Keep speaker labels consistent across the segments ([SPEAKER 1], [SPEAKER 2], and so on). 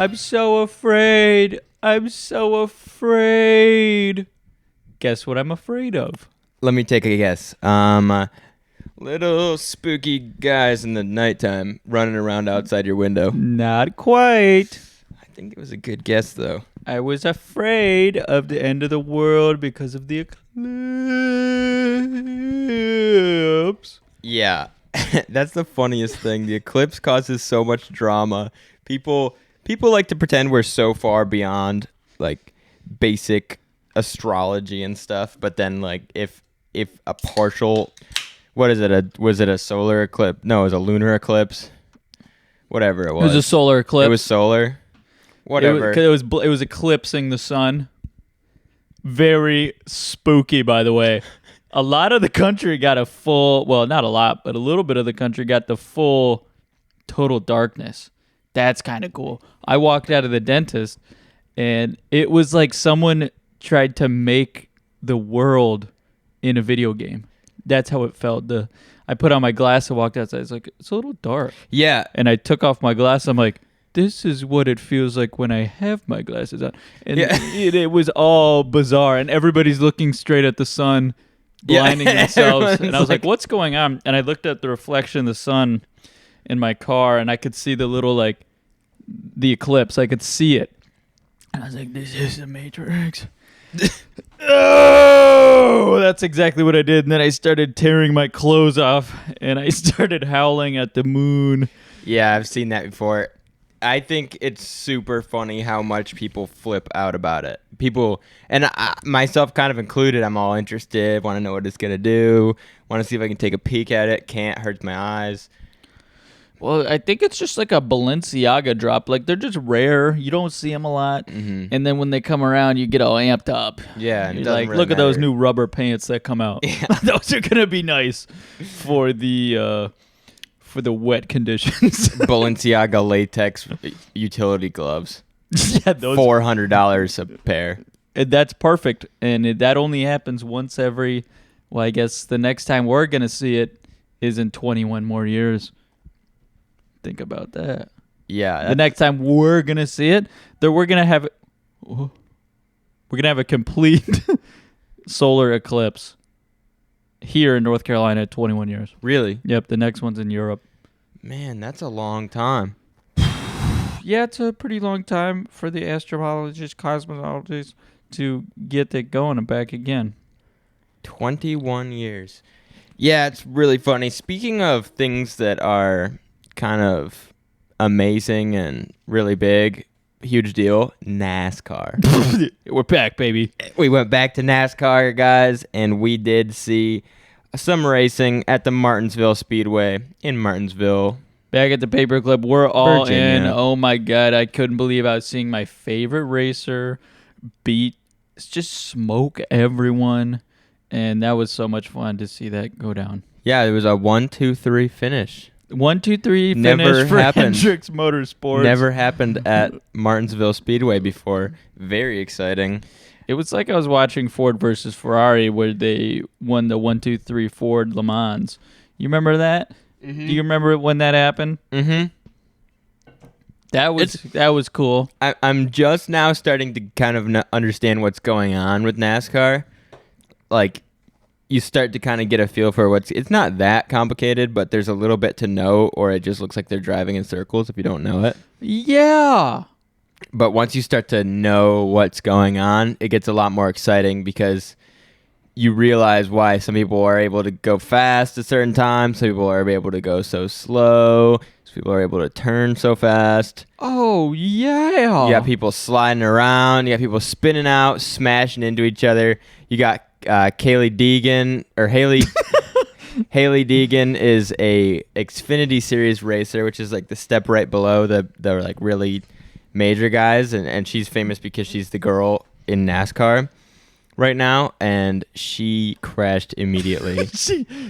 [SPEAKER 1] I'm so afraid. I'm so afraid. Guess what I'm afraid of?
[SPEAKER 2] Let me take a guess. Little spooky guys in the nighttime running around outside your window.
[SPEAKER 1] Not quite.
[SPEAKER 2] I think it was a good guess, though.
[SPEAKER 1] I was afraid of the end of the world because of the eclipse.
[SPEAKER 2] Yeah, that's the funniest thing. The eclipse causes so much drama. People like to pretend we're so far beyond like basic astrology and stuff, but then like if a partial, was it a solar eclipse? No, it was a lunar eclipse. Whatever it was.
[SPEAKER 1] It was a solar eclipse.
[SPEAKER 2] It was solar. Whatever.
[SPEAKER 1] It was eclipsing the sun. Very spooky, by the way. A lot of the country got a full, well, not a lot, but a little bit of the country got the full total darkness. That's kind of cool. I walked out of the dentist, and it was like someone tried to make the world in a video game. That's how it felt. I put on my glass and walked outside. It's like, it's a little dark.
[SPEAKER 2] Yeah.
[SPEAKER 1] And I took off my glass. I'm like, this is what it feels like when I have my glasses on. And it was all bizarre. And everybody's looking straight at the sun, blinding themselves. And I was like, what's going on? And I looked at the reflection of the sun in my car, and I could see the little, like, the eclipse. I could see it. And I was like, this is the Matrix. Oh, that's exactly what I did. And then I started tearing my clothes off, and I started howling at the moon.
[SPEAKER 2] Yeah, I've seen that before. I think it's super funny how much people flip out about it. People, and myself kind of included, I'm all interested, want to know what it's going to do, want to see if I can take a peek at it. Can't, hurts my eyes.
[SPEAKER 1] Well, I think it's just like a Balenciaga drop. Like, they're just rare. You don't see them a lot. Mm-hmm. And then when they come around, you get all amped up.
[SPEAKER 2] Yeah. And
[SPEAKER 1] you're like, really look at those new rubber pants that come out. Yeah. Those are going to be nice for the wet conditions.
[SPEAKER 2] Balenciaga latex utility gloves.
[SPEAKER 1] Yeah, those
[SPEAKER 2] $400 a pair.
[SPEAKER 1] And that's perfect. And that only happens once every, well, I guess the next time we're going to see it is in 21 more years. Think about that.
[SPEAKER 2] Yeah.
[SPEAKER 1] The next time we're going to see it, we're going to have a complete solar eclipse here in North Carolina at 21 years.
[SPEAKER 2] Really?
[SPEAKER 1] Yep, the next one's in Europe.
[SPEAKER 2] Man, that's a long time.
[SPEAKER 1] Yeah, it's a pretty long time for the astrologists, cosmologists to get it going and back again.
[SPEAKER 2] 21 years. Yeah, it's really funny. Speaking of things that are kind of amazing and really big, huge deal, NASCAR.
[SPEAKER 1] We're back, baby.
[SPEAKER 2] We went back to NASCAR, guys, and we did see some racing at the Martinsville Speedway in Martinsville.
[SPEAKER 1] Back at the Paperclip, we're all
[SPEAKER 2] Virginia.
[SPEAKER 1] in. Oh my God, I couldn't believe I was seeing my favorite racer just smoke everyone, and that was so much fun to see that go down.
[SPEAKER 2] Yeah, it was a 1-2-3 finish.
[SPEAKER 1] 1-2-3 finish
[SPEAKER 2] Never
[SPEAKER 1] for
[SPEAKER 2] happened.
[SPEAKER 1] Hendricks Motorsports.
[SPEAKER 2] Never happened at Martinsville Speedway before. Very exciting.
[SPEAKER 1] It was like I was watching Ford versus Ferrari where they won the 1-2-3 Ford Le Mans. You remember that? Mm-hmm. Do you remember when that happened?
[SPEAKER 2] Mm-hmm.
[SPEAKER 1] That was cool.
[SPEAKER 2] I'm just now starting to kind of understand what's going on with NASCAR. Like, you start to kind of get a feel for it's not that complicated, but there's a little bit to know, or it just looks like they're driving in circles if you don't know it.
[SPEAKER 1] Yeah.
[SPEAKER 2] But once you start to know what's going on, it gets a lot more exciting because you realize why some people are able to go fast at certain times, some people are able to go so slow, some people are able to turn so fast.
[SPEAKER 1] Oh, yeah.
[SPEAKER 2] You got people sliding around, you got people spinning out, smashing into each other. You got Haley Deegan is a Xfinity Series racer, which is like the step right below the like really major guys, and she's famous because she's the girl in NASCAR right now, and she crashed immediately.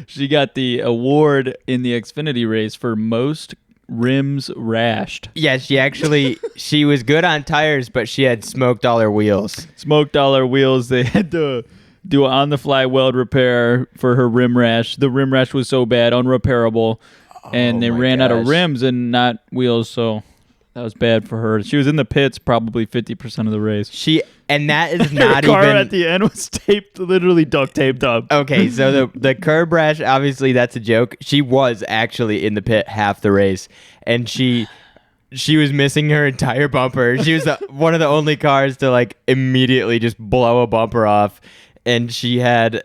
[SPEAKER 1] she got the award in the Xfinity race for most rims rashed.
[SPEAKER 2] Yeah, she was good on tires, but she had smoked all her wheels.
[SPEAKER 1] They had to do an on-the-fly weld repair for her rim rash. The rim rash was so bad, unrepairable, and they ran out of rims and not wheels, so That was bad for her. She was in the pits probably 50% of the race.
[SPEAKER 2] And that is not
[SPEAKER 1] Her car
[SPEAKER 2] even
[SPEAKER 1] at the end was literally duct taped up.
[SPEAKER 2] okay. So the curb rash, obviously that's a joke. She was actually in the pit half the race, and she was missing her entire bumper. She was one of the only cars to like immediately just blow a bumper off, and she had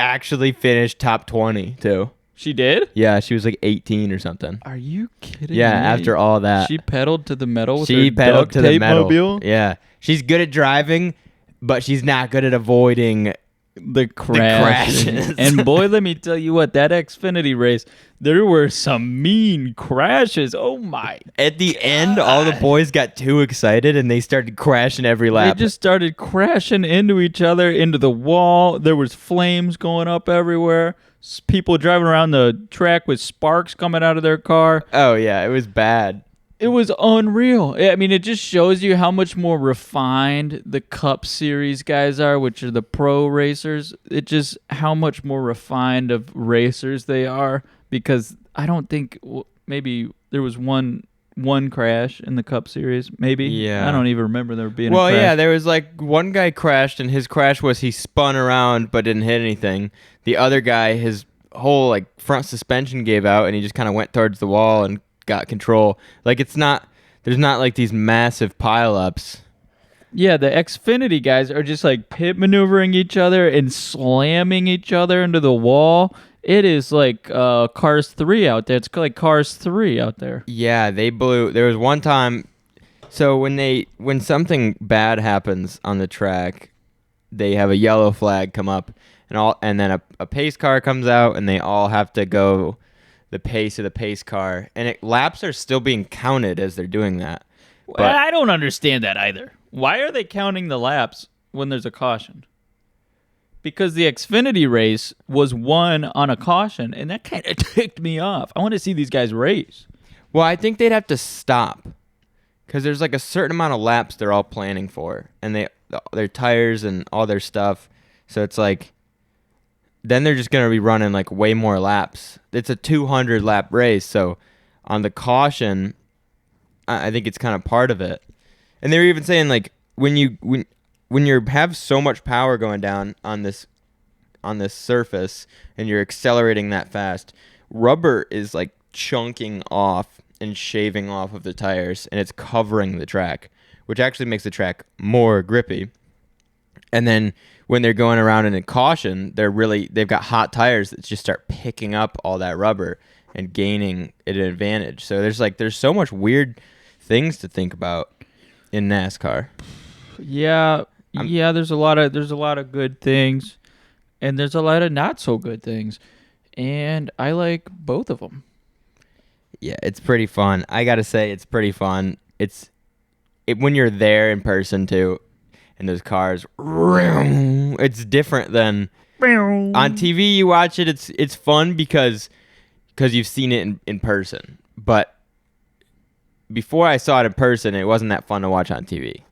[SPEAKER 2] actually finished top 20 too.
[SPEAKER 1] She did?
[SPEAKER 2] Yeah, she was like 18 or something.
[SPEAKER 1] Are you kidding
[SPEAKER 2] Yeah,
[SPEAKER 1] me?
[SPEAKER 2] after all that.
[SPEAKER 1] She pedaled to the metal with
[SPEAKER 2] She
[SPEAKER 1] her
[SPEAKER 2] pedaled
[SPEAKER 1] duct
[SPEAKER 2] to the
[SPEAKER 1] tape
[SPEAKER 2] metal.
[SPEAKER 1] mobile?
[SPEAKER 2] Yeah. She's good at driving, but she's not good at avoiding
[SPEAKER 1] The crashes. And boy, let me tell you what, that Xfinity race, there were some mean crashes. Oh my.
[SPEAKER 2] At the end, all the boys got too excited and they started crashing every lap.
[SPEAKER 1] They just started crashing into each other, into the wall. There was flames going up everywhere. People driving around the track with sparks coming out of their car.
[SPEAKER 2] Oh, yeah, it was bad.
[SPEAKER 1] It was unreal. I mean, it just shows you how much more refined the Cup Series guys are, which are the pro racers. It just how much more refined of racers they are, because I don't think maybe there was one crash in the Cup Series. Maybe.
[SPEAKER 2] Yeah.
[SPEAKER 1] I don't even remember there being a
[SPEAKER 2] Well,
[SPEAKER 1] crash.
[SPEAKER 2] yeah, there was like one guy crashed, and his crash was he spun around but didn't hit anything. The other guy, his whole like front suspension gave out, and he just kind of went towards the wall and got control. Like there's not like these massive pileups.
[SPEAKER 1] Yeah, the Xfinity guys are just like pit maneuvering each other and slamming each other into the wall. It is like Cars 3 out there. It's like Cars 3 out there.
[SPEAKER 2] Yeah, they blew. There was one time. So when something bad happens on the track, they have a yellow flag come up, and then a pace car comes out, and they all have to go the pace of the pace car, and laps are still being counted as they're doing that.
[SPEAKER 1] Well, I don't understand that either. Why are they counting the laps when there's a caution? Because the Xfinity race was won on a caution, and that kind of ticked me off. I want to see these guys race.
[SPEAKER 2] Well, I think they'd have to stop because there's like a certain amount of laps they're all planning for, and their tires and all their stuff. So it's like then they're just gonna be running like way more laps. It's a 200 lap race, so on the caution, I think it's kind of part of it. And they were even saying like when you have so much power going down on this surface and you're accelerating that fast, rubber is like chunking off and shaving off of the tires, and it's covering the track, which actually makes the track more grippy. And then when they're going around in a caution, they've got hot tires that just start picking up all that rubber and gaining an advantage. So there's so much weird things to think about in NASCAR.
[SPEAKER 1] Yeah, there's a lot of good things, and there's a lot of not so good things, and I like both of them.
[SPEAKER 2] Yeah, it's pretty fun. I gotta say, it's pretty fun. When you're there in person too, and those cars, it's different than on TV. You watch it, it's fun because you've seen it in person. But before I saw it in person, it wasn't that fun to watch on TV.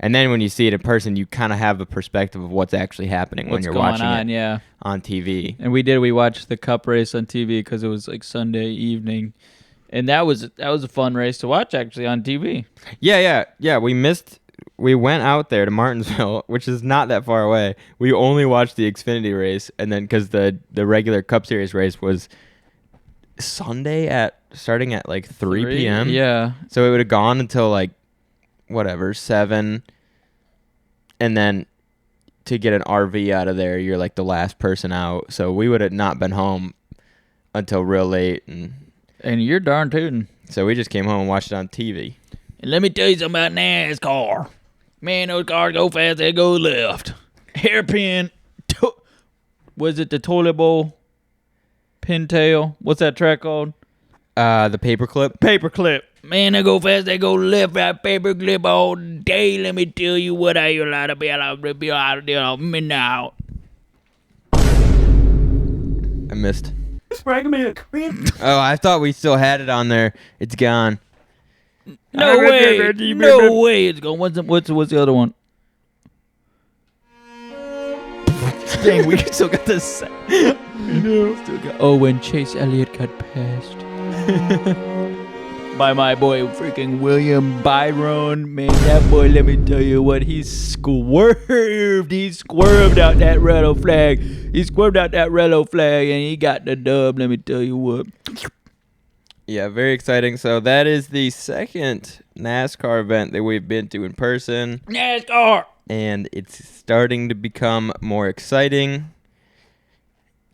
[SPEAKER 2] And then when you see it in person, you kind of have a perspective of what's actually happening when you're watching it on TV.
[SPEAKER 1] And we watched the Cup race on TV because it was like Sunday evening, and that was a fun race to watch actually on TV.
[SPEAKER 2] Yeah. We went out there to Martinsville, which is not that far away. We only watched the Xfinity race, and then because the regular Cup Series race was Sunday starting at like 3 p.m.
[SPEAKER 1] Yeah.
[SPEAKER 2] So it would have gone until like 7, and then to get an RV out of there, you're like the last person out. So we would have not been home until real late,
[SPEAKER 1] and you're darn tootin'.
[SPEAKER 2] So we just came home and watched it on TV.
[SPEAKER 1] And let me tell you something about NASCAR. Man, those cars go fast, they go left. Hairpin. Was it the toilet bowl? Pintail? What's that track called?
[SPEAKER 2] The paperclip.
[SPEAKER 1] Paperclip. Man, they go fast, they go left, right, paperclip all day. Let me tell you what I allowed to be out of me now.
[SPEAKER 2] I missed. Oh, I thought we still had it on there. It's gone.
[SPEAKER 1] No way. No way it's gone. What's the other one? Dang, we still got this. When Chase Elliott got passed by my boy freaking William Byron. Man, that boy, let me tell you what, he swerved. He swerved out that yellow flag. And he got the dub, let me tell you what.
[SPEAKER 2] Yeah, very exciting. So that is the second NASCAR event that we've been to in person.
[SPEAKER 1] NASCAR!
[SPEAKER 2] And it's starting to become more exciting.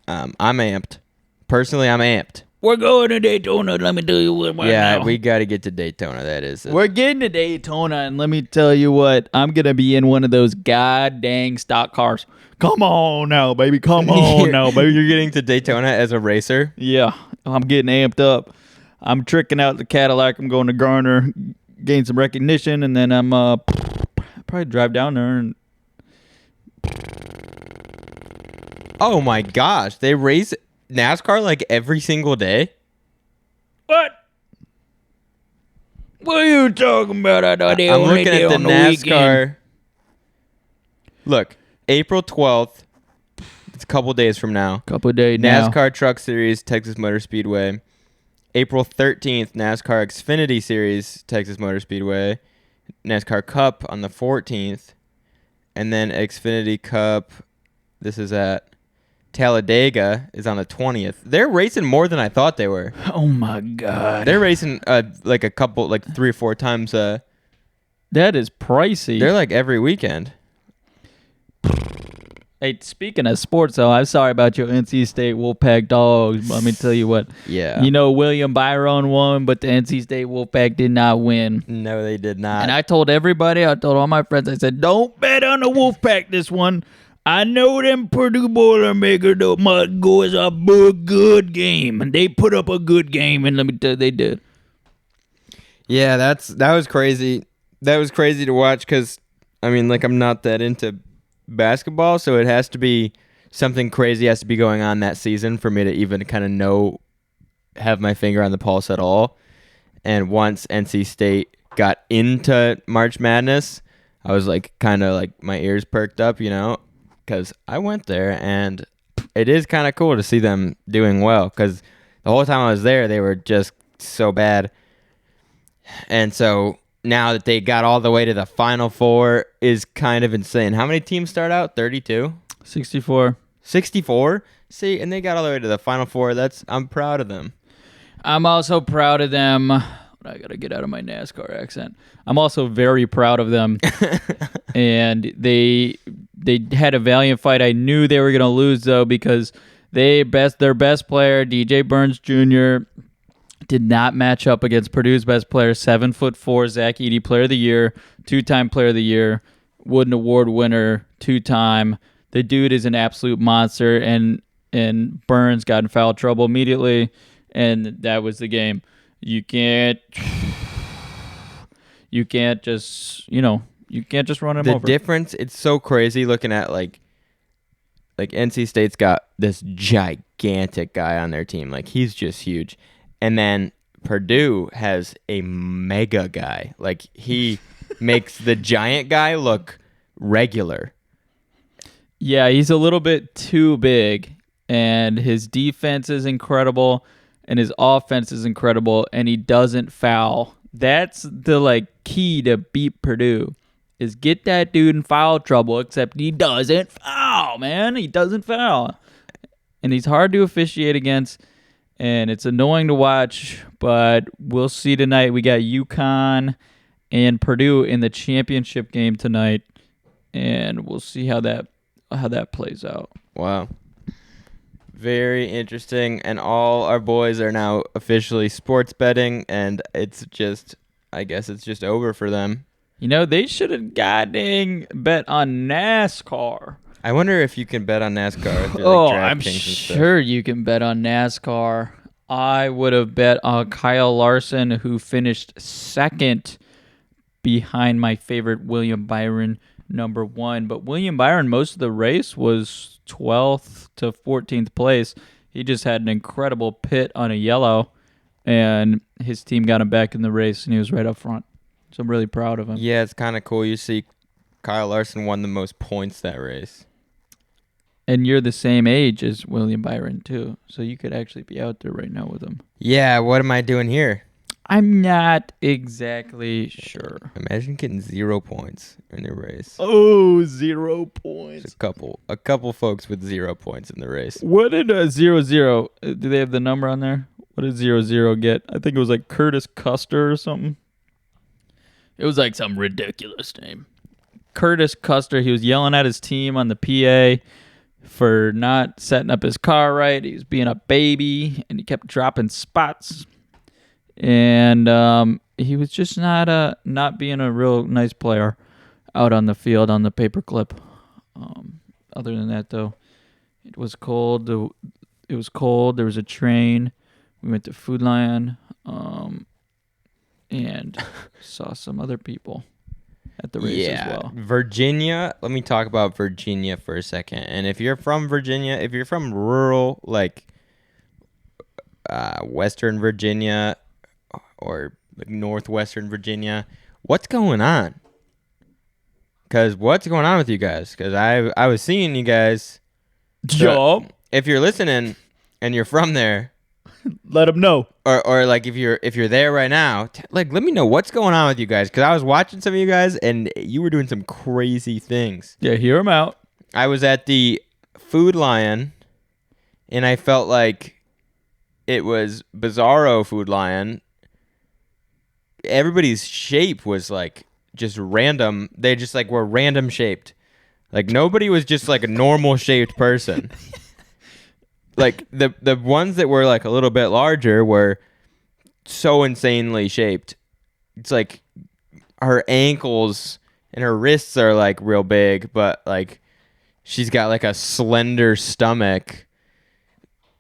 [SPEAKER 2] I'm amped. Personally, I'm amped.
[SPEAKER 1] We're going to Daytona, let me tell you what right now.
[SPEAKER 2] We got to get to Daytona, that is.
[SPEAKER 1] We're getting to Daytona, and let me tell you what, I'm going to be in one of those god dang stock cars. Come on now, baby. Come on now, baby.
[SPEAKER 2] You're getting to Daytona as a racer?
[SPEAKER 1] Yeah, I'm getting amped up. I'm tricking out the Cadillac. I'm going to Garner, gain some recognition, and then I'm probably drive down there. And
[SPEAKER 2] oh, my gosh. They race NASCAR like every single day?
[SPEAKER 1] What? What are you talking about? I thought they
[SPEAKER 2] I'm
[SPEAKER 1] only
[SPEAKER 2] looking
[SPEAKER 1] did
[SPEAKER 2] at the
[SPEAKER 1] on
[SPEAKER 2] NASCAR.
[SPEAKER 1] weekend.
[SPEAKER 2] Look, April 12th. It's a couple days from now.
[SPEAKER 1] Couple of days now.
[SPEAKER 2] NASCAR Truck Series, Texas Motor Speedway. April 13th, NASCAR Xfinity Series, Texas Motor Speedway. NASCAR Cup on the 14th. And then Xfinity Cup, this is at Talladega, is on the 20th. They're racing more than I thought they were.
[SPEAKER 1] Oh, my God.
[SPEAKER 2] They're racing like a couple, like 3 or 4 times.
[SPEAKER 1] That is pricey.
[SPEAKER 2] They're like every weekend.
[SPEAKER 1] Hey, speaking of sports, though, I'm sorry about your NC State Wolfpack dogs. Let me tell you what.
[SPEAKER 2] Yeah.
[SPEAKER 1] You know, William Byron won, but the NC State Wolfpack did not win.
[SPEAKER 2] No, they did not.
[SPEAKER 1] And I told everybody, I told all my friends, I said, don't bet on the Wolfpack this one. I know them Purdue Boilermakers must go as a good game. And they put up a good game, and let me tell you, they did.
[SPEAKER 2] Yeah, that was crazy. That was crazy to watch because, I mean, like, I'm not that into basketball, so it has to be something crazy has to be going on that season for me to even kind of have my finger on the pulse at all. And once NC State got into March Madness, I was like kind of like my ears perked up, you know, because I went there and it is kind of cool to see them doing well because the whole time I was there, they were just so bad. And so now that they got all the way to the Final Four is kind of insane. How many teams start out? 32?
[SPEAKER 1] 64.
[SPEAKER 2] 64? See, and they got all the way to the Final Four. I'm proud of them.
[SPEAKER 1] I'm also proud of them. I got to get out of my NASCAR accent. I'm also very proud of them. And they had a valiant fight. I knew they were going to lose, though, because their best player, DJ Burns Jr., did not match up against Purdue's best player, 7'4", Zach Edey, Player of the Year, 2-time Player of the Year, Wooden Award winner, 2-time. The dude is an absolute monster, and Burns got in foul trouble immediately, and that was the game. You can't just run him over.
[SPEAKER 2] The difference, it's so crazy looking at like NC State's got this gigantic guy on their team. Like, he's just huge. And then Purdue has a mega guy. Like, he makes the giant guy look regular.
[SPEAKER 1] Yeah, he's a little bit too big, and his defense is incredible, and his offense is incredible, and he doesn't foul. That's the key to beat Purdue, is get that dude in foul trouble, except he doesn't foul, man. He doesn't foul. And he's hard to officiate against. And it's annoying to watch, but we'll see tonight. We got UConn and Purdue in the championship game tonight, and we'll see how that plays out.
[SPEAKER 2] Wow. Very interesting. And all our boys are now officially sports betting, and I guess it's just over for them.
[SPEAKER 1] You know, they should have goddamn bet on NASCAR.
[SPEAKER 2] I wonder if you can bet on NASCAR. Through,
[SPEAKER 1] I'm sure you can bet on NASCAR. I would have bet on Kyle Larson, who finished second behind my favorite William Byron, number 1. But William Byron, most of the race was 12th to 14th place. He just had an incredible pit on a yellow, and his team got him back in the race, and he was right up front. So I'm really proud of him.
[SPEAKER 2] Yeah, it's kind of cool. You see Kyle Larson won the most points that race.
[SPEAKER 1] And you're the same age as William Byron, too. So you could actually be out there right now with him.
[SPEAKER 2] Yeah, what am I doing here?
[SPEAKER 1] I'm not exactly sure.
[SPEAKER 2] Imagine getting 0 points in a race.
[SPEAKER 1] Oh, 0
[SPEAKER 2] There's
[SPEAKER 1] points.
[SPEAKER 2] a couple folks with 0 points in the race.
[SPEAKER 1] What did 0-0? Do they have the number on there? What did 0-0 get? I think it was like Curtis Custer or something. It was like some ridiculous name. Curtis Custer. He was yelling at his team on the PA for not setting up his car right. He was being a baby, and he kept dropping spots. And he was just not being a real nice player out on the field on the paperclip. Other than that, though, it was cold. It was cold. There was a train. We went to Food Lion and saw some other people at the race as well.
[SPEAKER 2] Virginia. Let me talk about Virginia for a second. And if you're from Virginia, if you're from rural, like Western Virginia or like Northwestern Virginia, what's going on? Because what's going on with you guys? Because I was seeing you guys.
[SPEAKER 1] Job.
[SPEAKER 2] So if you're listening and you're from there,
[SPEAKER 1] Let them know.
[SPEAKER 2] or like if you're there right now, like let me know what's going on with you guys. Because I was watching some of you guys and you were doing some crazy things.
[SPEAKER 1] Yeah, hear them out.
[SPEAKER 2] I was at the Food Lion, and I felt like it was Bizarro Food Lion. Everybody's shape was like just random. They just like were random shaped. Like nobody was just like a normal shaped person. Like the ones that were like a little bit larger were so insanely shaped. It's like her ankles and her wrists are like real big, but like she's got like a slender stomach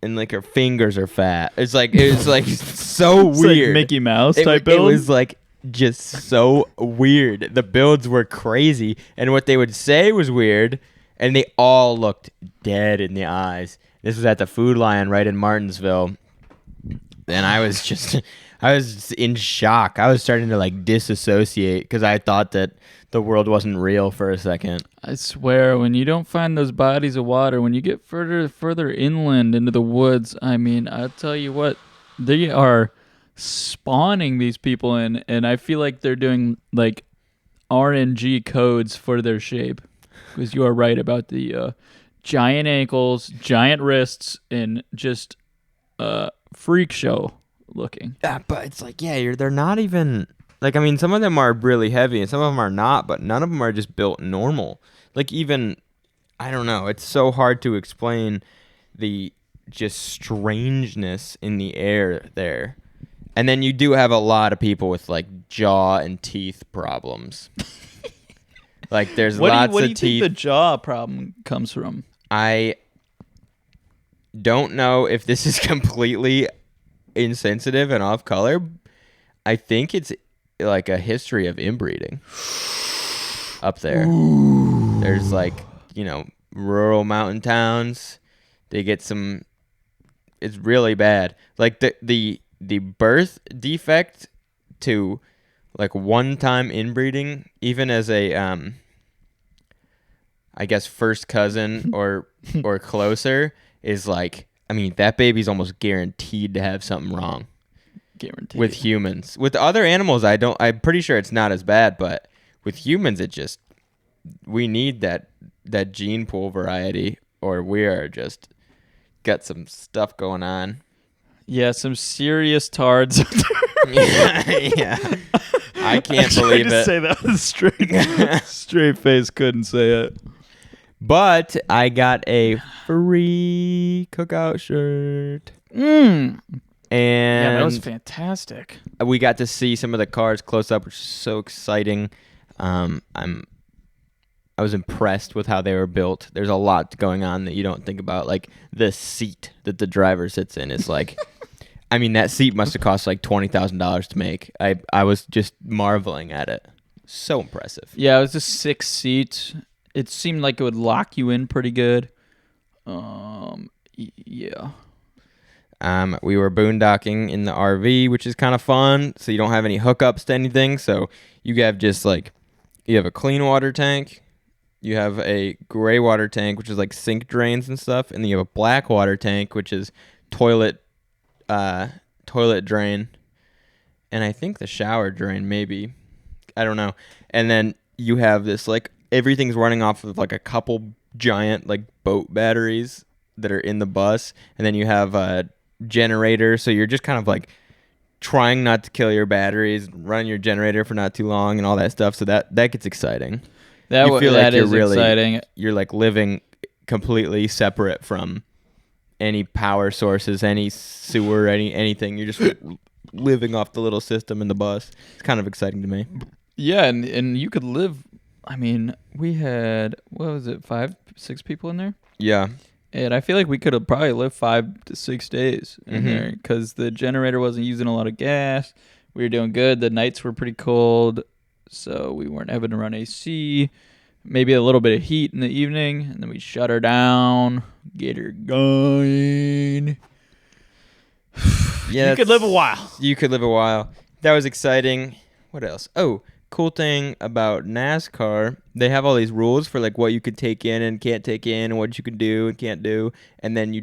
[SPEAKER 2] and like her fingers are fat. It's like so
[SPEAKER 1] It's
[SPEAKER 2] weird.
[SPEAKER 1] like Mickey Mouse
[SPEAKER 2] It
[SPEAKER 1] type build.
[SPEAKER 2] was like just so weird. The builds were crazy, and what they would say was weird, and they all looked dead in the eyes. This was at the Food Lion right in Martinsville, and I was just in shock. I was starting to like disassociate because I thought that the world wasn't real for a second.
[SPEAKER 1] I swear, when you don't find those bodies of water, when you get further inland into the woods, I mean, I'll tell you what, they are spawning these people in, and I feel like they're doing like RNG codes for their shape. Because you are right about the giant ankles, giant wrists, and just freak show looking.
[SPEAKER 2] Yeah, but it's like, they're not even like, I mean, some of them are really heavy and some of them are not, but none of them are just built normal. Like even, I don't know, it's so hard to explain the just strangeness in the air there. And then you do have a lot of people with like jaw and teeth problems. Like there's lots
[SPEAKER 1] what do
[SPEAKER 2] of
[SPEAKER 1] you
[SPEAKER 2] teeth.
[SPEAKER 1] think the jaw problem comes from?
[SPEAKER 2] I don't know if this is completely insensitive and off color. I think it's like a history of inbreeding up there. Ooh. There's like, rural mountain towns. They get some. It's really bad. Like the birth defect to like one-time inbreeding, even as a I guess first cousin or closer, is like, I mean, that baby's almost guaranteed to have something wrong.
[SPEAKER 1] Guaranteed.
[SPEAKER 2] With humans. With other animals, I'm pretty sure it's not as bad, but with humans, we need that gene pool variety, or we are just got some stuff going on.
[SPEAKER 1] Yeah, some serious tards.
[SPEAKER 2] Yeah. I can't believe it.
[SPEAKER 1] I say that with a straight face, couldn't say it.
[SPEAKER 2] But I got a free cookout shirt.
[SPEAKER 1] And
[SPEAKER 2] And
[SPEAKER 1] that was fantastic.
[SPEAKER 2] we got to see some of the cars close up, which is so exciting. I was impressed with how they were built. There's a lot going on that you don't think about. Like the seat that the driver sits in is like, I mean, that seat must have cost like $20,000 to make. I was just marveling at it. So impressive.
[SPEAKER 1] Yeah, it was a 6 seat. It seemed like it would lock you in pretty good. Yeah.
[SPEAKER 2] We were boondocking in the RV, which is kind of fun. So you don't have any hookups to anything. So you have just like, you have a clean water tank. You have a gray water tank, which is like sink drains and stuff. And then you have a black water tank, which is toilet drain. and I think the shower drain maybe. I don't know. And then you have this like everything's running off of like a couple giant like boat batteries that are in the bus, and then you have a generator, so you're just kind of like trying not to kill your batteries, run your generator for not too long and all that stuff. So that gets exciting. You feel like you're really
[SPEAKER 1] exciting.
[SPEAKER 2] You're like living completely separate from any power sources, any sewer, anything. You're just living off the little system in the bus. It's kind of exciting to me.
[SPEAKER 1] Yeah, and you could live. I mean, we had, what was it, 5, 6 people in there?
[SPEAKER 2] Yeah.
[SPEAKER 1] And I feel like we could have probably lived 5 to 6 days in there because the generator wasn't using a lot of gas. We were doing good. The nights were pretty cold, so we weren't having to run AC. Maybe a little bit of heat in the evening, and then we shut her down, get her going.
[SPEAKER 2] Yeah,
[SPEAKER 1] you could live a while.
[SPEAKER 2] You could live a while. That was exciting. What else? Oh, cool thing about NASCAR, they have all these rules for like what you could take in and can't take in, and what you can do and can't do, and then you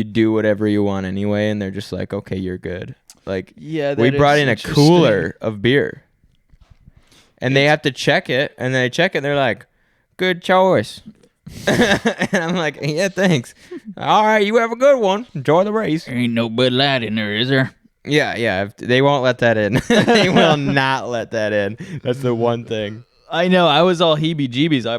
[SPEAKER 2] do whatever you want anyway, and they're just like, okay, you're good. Like,
[SPEAKER 1] yeah,
[SPEAKER 2] we brought in a cooler of beer, and they have to check it, and they check it, and they're like, good choice. And I'm like, yeah, thanks. All right, you have a good one. Enjoy the race.
[SPEAKER 1] There ain't no Bud Light in there, is there?
[SPEAKER 2] Yeah. They won't let that in. They will not let that in. That's the one thing.
[SPEAKER 1] I know. I was all heebie-jeebies. I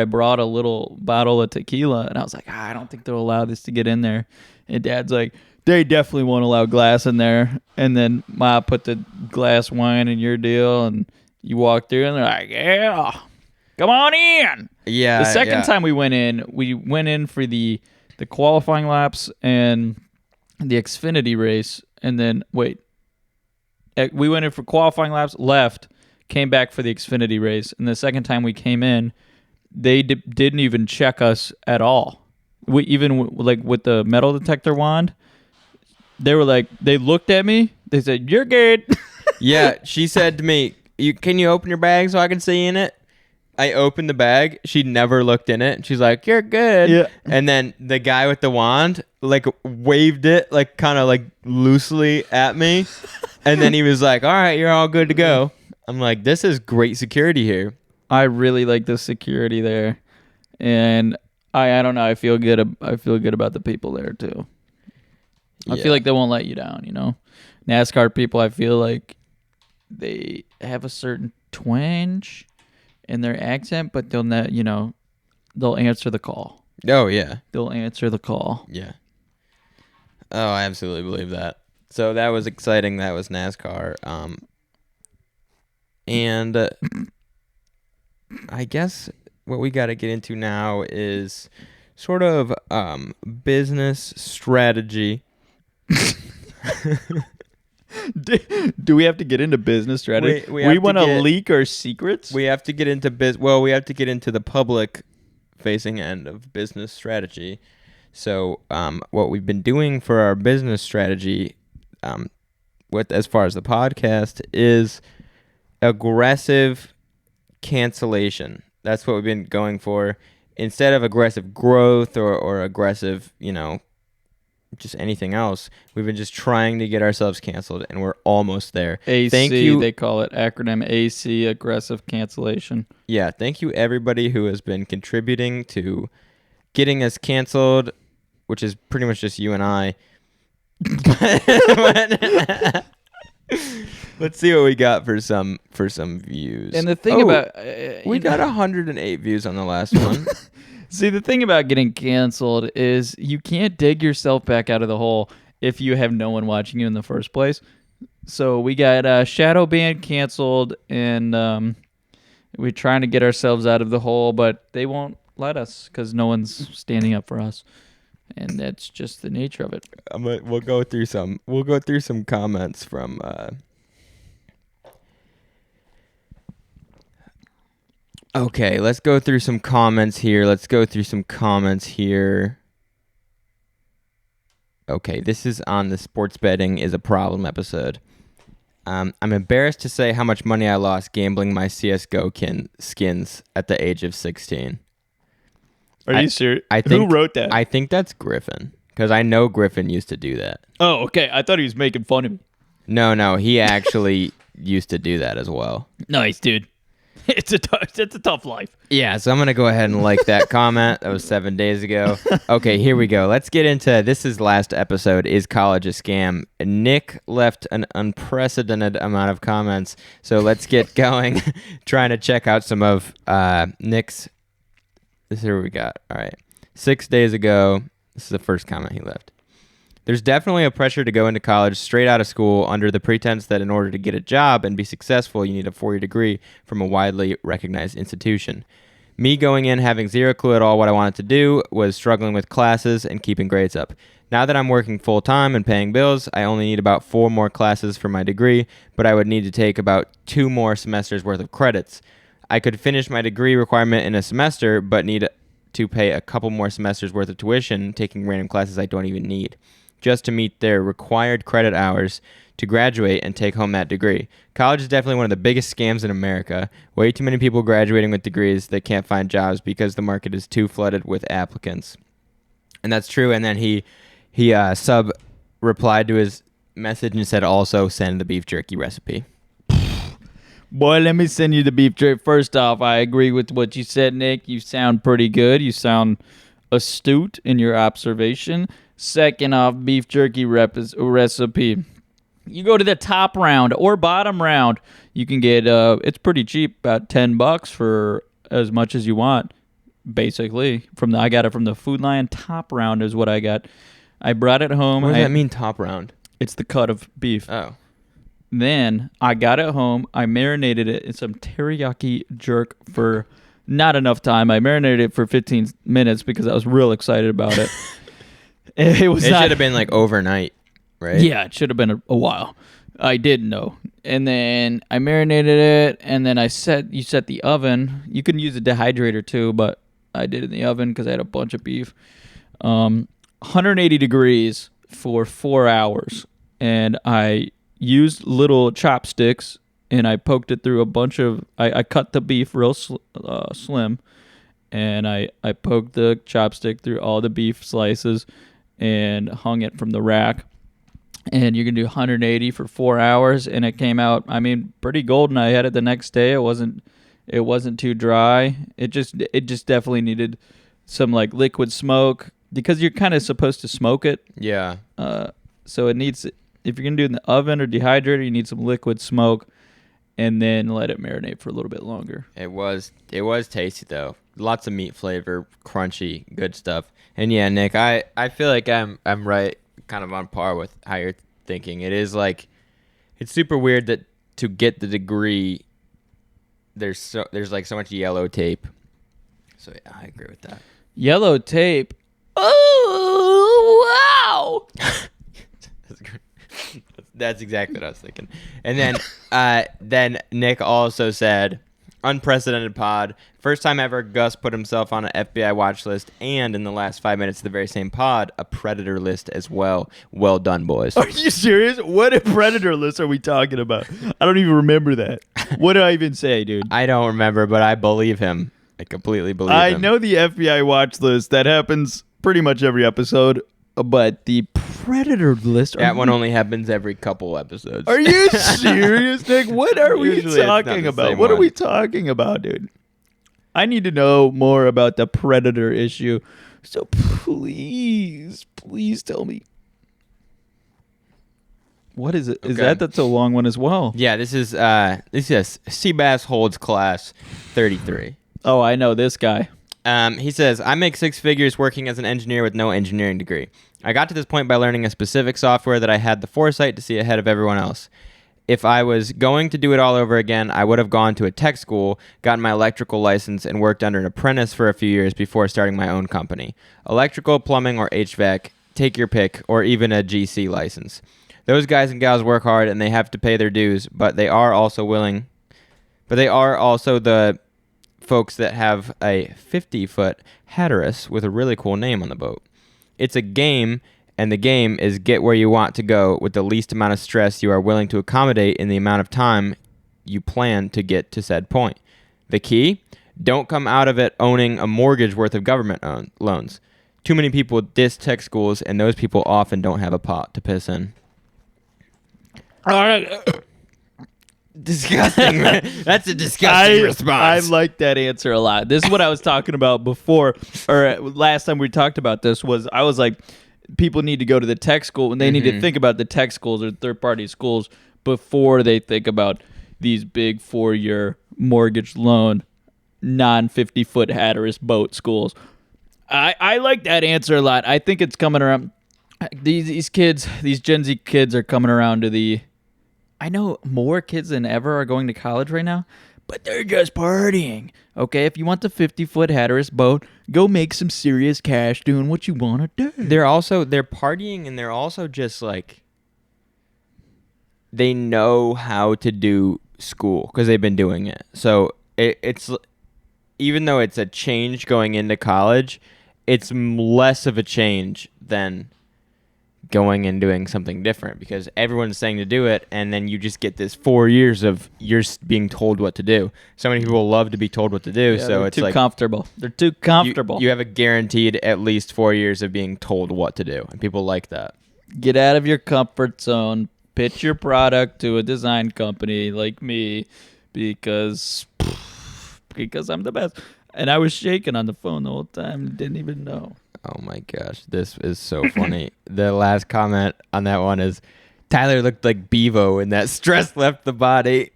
[SPEAKER 1] brought a little bottle of tequila, and I was like, I don't think they'll allow this to get in there. And Dad's like, they definitely won't allow glass in there. And then Ma put the glass wine in your deal, and you walk through, and they're like, yeah, come on in.
[SPEAKER 2] Yeah.
[SPEAKER 1] The second time we went in for the qualifying laps and the Xfinity race, and then we went in for qualifying laps, left, came back for the Xfinity race, and the second time we came in, they didn't even check us at all. We even like with the metal detector wand, they were like, they looked at me, they said, "You're good."
[SPEAKER 2] Yeah, she said to me, "Can you open your bag so I can see in it?" I opened the bag. She never looked in it. She's like, "You're good."
[SPEAKER 1] Yeah.
[SPEAKER 2] And then the guy with the wand like waved it like kind of like loosely at me. And then he was like, "All right, you're all good to go." I'm like, "This is great security here."
[SPEAKER 1] I really like the security there. And I don't know, I feel good about the people there too. I feel like they won't let you down, you know. NASCAR people, I feel like they have a certain twinge in their accent, but they'll answer the call.
[SPEAKER 2] Oh, yeah.
[SPEAKER 1] They'll answer the call.
[SPEAKER 2] Yeah. Oh, I absolutely believe that. So that was exciting. That was NASCAR. And I guess what we got to get into now is sort of business strategy.
[SPEAKER 1] Do we have to get into business strategy? We want to leak our secrets?
[SPEAKER 2] We have to get into we have to get into the public facing end of business strategy. So what we've been doing for our business strategy as far as the podcast is aggressive cancellation. That's what we've been going for. Instead of aggressive growth or aggressive, just anything else, we've been just trying to get ourselves canceled, and we're almost there.
[SPEAKER 1] AC,
[SPEAKER 2] thank you.
[SPEAKER 1] They call it acronym AC, aggressive cancellation.
[SPEAKER 2] Yeah, thank you everybody who has been contributing to getting us canceled, which is pretty much just you and I. Let's see what we got for some views.
[SPEAKER 1] And the thing about
[SPEAKER 2] we got 108 views on the last one.
[SPEAKER 1] See, the thing about getting canceled is you can't dig yourself back out of the hole if you have no one watching you in the first place. So we got shadow banned, canceled, and we're trying to get ourselves out of the hole, but they won't let us because no one's standing up for us, and that's just the nature of it.
[SPEAKER 2] We'll go through some comments from. Okay, let's go through some comments here. Okay, this is on the sports betting is a problem episode. I'm embarrassed to say how much money I lost gambling my CSGO skins at the age of 16.
[SPEAKER 1] Are you serious?
[SPEAKER 2] Who
[SPEAKER 1] wrote that?
[SPEAKER 2] I think that's Griffin, because I know Griffin used to do that.
[SPEAKER 1] Oh, okay. I thought he was making fun of me.
[SPEAKER 2] No, he actually used to do that as well.
[SPEAKER 1] Nice, dude. It's a tough life.
[SPEAKER 2] Yeah, so I'm going to go ahead and like that comment. That was 7 days ago. Okay, here we go. Let's get into this. Is last episode, Is College a Scam? Nick left an unprecedented amount of comments, so let's get going. Trying to check out some of Nick's. This is what we got. All right. 6 days ago, this is the first comment he left. There's definitely a pressure to go into college straight out of school under the pretense that in order to get a job and be successful, you need a 4-year degree from a widely recognized institution. Me going in having zero clue at all what I wanted to do was struggling with classes and keeping grades up. Now that I'm working full-time and paying bills, I only need about 4 more classes for my degree, but I would need to take about 2 more semesters worth of credits. I could finish my degree requirement in a semester, but need to pay a couple more semesters worth of tuition, taking random classes I don't even need, just to meet their required credit hours to graduate and take home that degree. College is definitely one of the biggest scams in America. Way too many people graduating with degrees that can't find jobs because the market is too flooded with applicants. And that's true. And then he replied to his message and said, also send the beef jerky recipe.
[SPEAKER 1] Boy, let me send you the beef jerky. First off, I agree with what you said, Nick. You sound pretty good. You sound astute in your observation. Second off, beef jerky recipe. You go to the top round or bottom round. You can get, it's pretty cheap, about $10 for as much as you want, basically. I got it from the Food Lion. Top round is what I got. I brought it home.
[SPEAKER 2] What does that mean, top round?
[SPEAKER 1] It's the cut of beef.
[SPEAKER 2] Oh.
[SPEAKER 1] Then I got it home. I marinated it in some teriyaki jerk for not enough time. I marinated it for 15 minutes because I was real excited about it. It should
[SPEAKER 2] have been like overnight, right?
[SPEAKER 1] Yeah, it should have been a while. I didn't know. And then I marinated it, and then you set the oven. You can use a dehydrator too, but I did it in the oven because I had a bunch of beef. 180 degrees for 4 hours, and I used little chopsticks, and I poked it through a bunch of. I cut the beef real slim, and I poked the chopstick through all the beef slices and hung it from the rack. And you can do 180 for 4 hours, and it came out, I mean, pretty golden. I had it the next day. It wasn't too dry. It just definitely needed some like liquid smoke because you're kind of supposed to smoke it. Yeah. So it needs, if you're gonna do it in the oven or dehydrator, you need some liquid smoke, and then let it marinate for a little bit longer.
[SPEAKER 2] It was tasty though. Lots of meat flavor, crunchy, good stuff. And yeah, Nick, I feel like I'm right, kind of on par with how you're thinking. It is like, it's super weird that to get the degree, there's like so much yellow tape. So yeah, I agree with that.
[SPEAKER 1] Yellow tape. Oh wow!
[SPEAKER 2] That's great. That's exactly what I was thinking. And then Nick also said, unprecedented pod. First time ever Gus put himself on an FBI watch list, and in the last 5 minutes of the very same pod, a predator list as well. Well done, boys.
[SPEAKER 1] Are you serious? What a predator list are we talking about? I don't even remember that. What did I even say, dude?
[SPEAKER 2] I don't remember, but I believe him. I completely believe him.
[SPEAKER 1] I know the FBI watch list. That happens pretty much every episode, but the predator list.
[SPEAKER 2] That one only happens every couple episodes.
[SPEAKER 1] Are you serious, Nick? What are we talking about? What are we talking about, dude? I need to know more about the predator issue. So please tell me. What is it? Okay. That's a long one as well.
[SPEAKER 2] Yeah, this is Seabass Holds Class 33.
[SPEAKER 1] Oh, I know this guy.
[SPEAKER 2] He says, I make 6 figures working as an engineer with no engineering degree. I got to this point by learning a specific software that I had the foresight to see ahead of everyone else. If I was going to do it all over again, I would have gone to a tech school, gotten my electrical license, and worked under an apprentice for a few years before starting my own company. Electrical, plumbing, or HVAC, take your pick, or even a GC license. Those guys and gals work hard and they have to pay their dues, but they are also the folks that have a 50-foot Hatteras with a really cool name on the boat. It's a game, and the game is get where you want to go with the least amount of stress you are willing to accommodate in the amount of time you plan to get to said point. The key? Don't come out of it owning a mortgage worth of government loans. Too many people diss tech schools, and those people often don't have a pot to piss in. Disgusting. Man. That's a disgusting response.
[SPEAKER 1] I like that answer a lot. This is what I was talking about before, or last time we talked about this. I was like, people need to go to the tech school, and they need to think about the tech schools or third-party schools before they think about these big 4-year mortgage loan, non-50-foot Hatteras boat schools. I like that answer a lot. I think it's coming around. These kids, these Gen Z kids are coming around to the... I know more kids than ever are going to college right now, but they're just partying. Okay, if you want the 50-foot Hatteras boat, go make some serious cash doing what you want to do.
[SPEAKER 2] They're partying, and they're also just like, they know how to do school because they've been doing it. So it's even though it's a change going into college, it's less of a change than going and doing something different because everyone's saying to do it, and then you just get this 4 years of you're being told what to do. So many people love to be told what to do, so it's
[SPEAKER 1] too
[SPEAKER 2] like
[SPEAKER 1] comfortable. They're too comfortable.
[SPEAKER 2] You have a guaranteed at least 4 years of being told what to do, and people like that.
[SPEAKER 1] Get out of your comfort zone. Pitch your product to a design company like me because I'm the best. And I was shaking on the phone the whole time. Didn't even know.
[SPEAKER 2] Oh my gosh, this is so funny. The last comment on that one is, Tyler looked like Beavo and that stress left the body.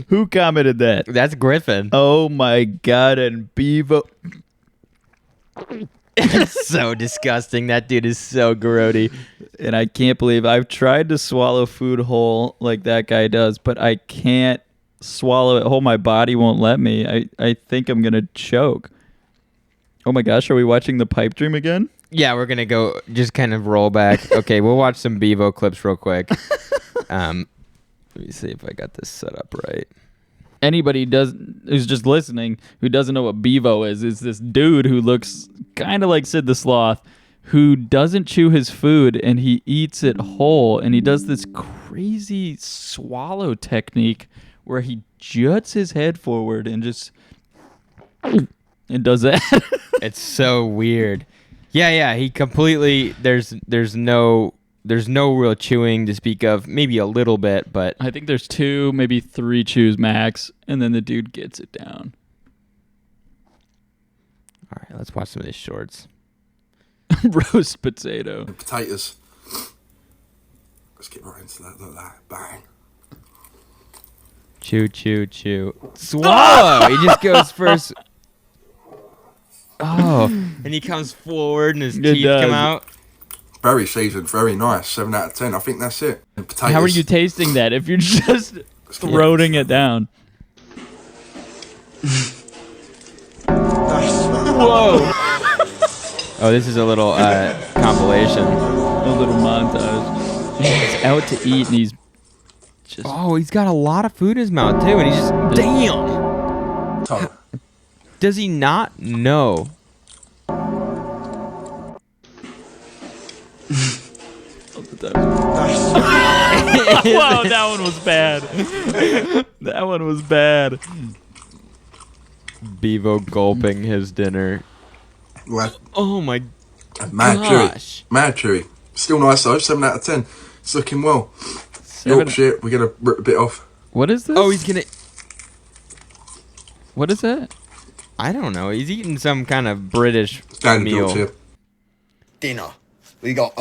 [SPEAKER 1] Who commented that?
[SPEAKER 2] That's Griffin.
[SPEAKER 1] Oh my God, and Beavo.
[SPEAKER 2] It's so disgusting. That dude is so grody.
[SPEAKER 1] And I can't believe I've tried to swallow food whole like that guy does, but I can't swallow it whole. My body won't let me. I think I'm gonna choke. Oh my gosh, are we watching the pipe dream again?
[SPEAKER 2] Yeah, we're gonna go just kind of roll back. Okay, we'll watch some Beavo clips real quick. Let me see if I got this set up right.
[SPEAKER 1] Anybody who's just listening who doesn't know what Beavo is this dude who looks kind of like Sid the Sloth, who doesn't chew his food and he eats it whole, and he does this crazy swallow technique where he juts his head forward and just and does that.
[SPEAKER 2] It's so weird. Yeah, he completely there's no real chewing to speak of. Maybe a little bit, but
[SPEAKER 1] I think there's 2, maybe 3 chews max, and then the dude gets it down.
[SPEAKER 2] All right, let's watch some of these shorts.
[SPEAKER 1] Roast potato.
[SPEAKER 3] And potatoes. Let's get right into that. Look at that. Bang.
[SPEAKER 2] Chew. Swallow! He just goes first. Oh, and he comes forward and his teeth come out.
[SPEAKER 3] Very seasoned, very nice. 7 out of 10. I think that's it. And potatoes.
[SPEAKER 1] How are you tasting that if you're just throwing it down? Whoa.
[SPEAKER 2] Oh, this is a little compilation.
[SPEAKER 1] A little montage. He's out to eat and he's just...
[SPEAKER 2] Oh, he's got a lot of food in his mouth too, and he's just... Damn! Does he not know?
[SPEAKER 1] Wow, that one was bad. That one was bad.
[SPEAKER 2] Beavo gulping his dinner.
[SPEAKER 3] What?
[SPEAKER 2] Oh my
[SPEAKER 3] Mad
[SPEAKER 2] gosh.
[SPEAKER 3] chewy. Mad chewy. Still nice though. 7 out of 10. It's looking well. Yorkshire, we're going to rip a bit off.
[SPEAKER 1] What is this?
[SPEAKER 2] Oh, he's gonna...
[SPEAKER 1] What is that?
[SPEAKER 2] I don't know. He's eating some kind of British
[SPEAKER 3] Standard
[SPEAKER 2] meal.
[SPEAKER 3] Yorkshire.
[SPEAKER 4] Dinner. We got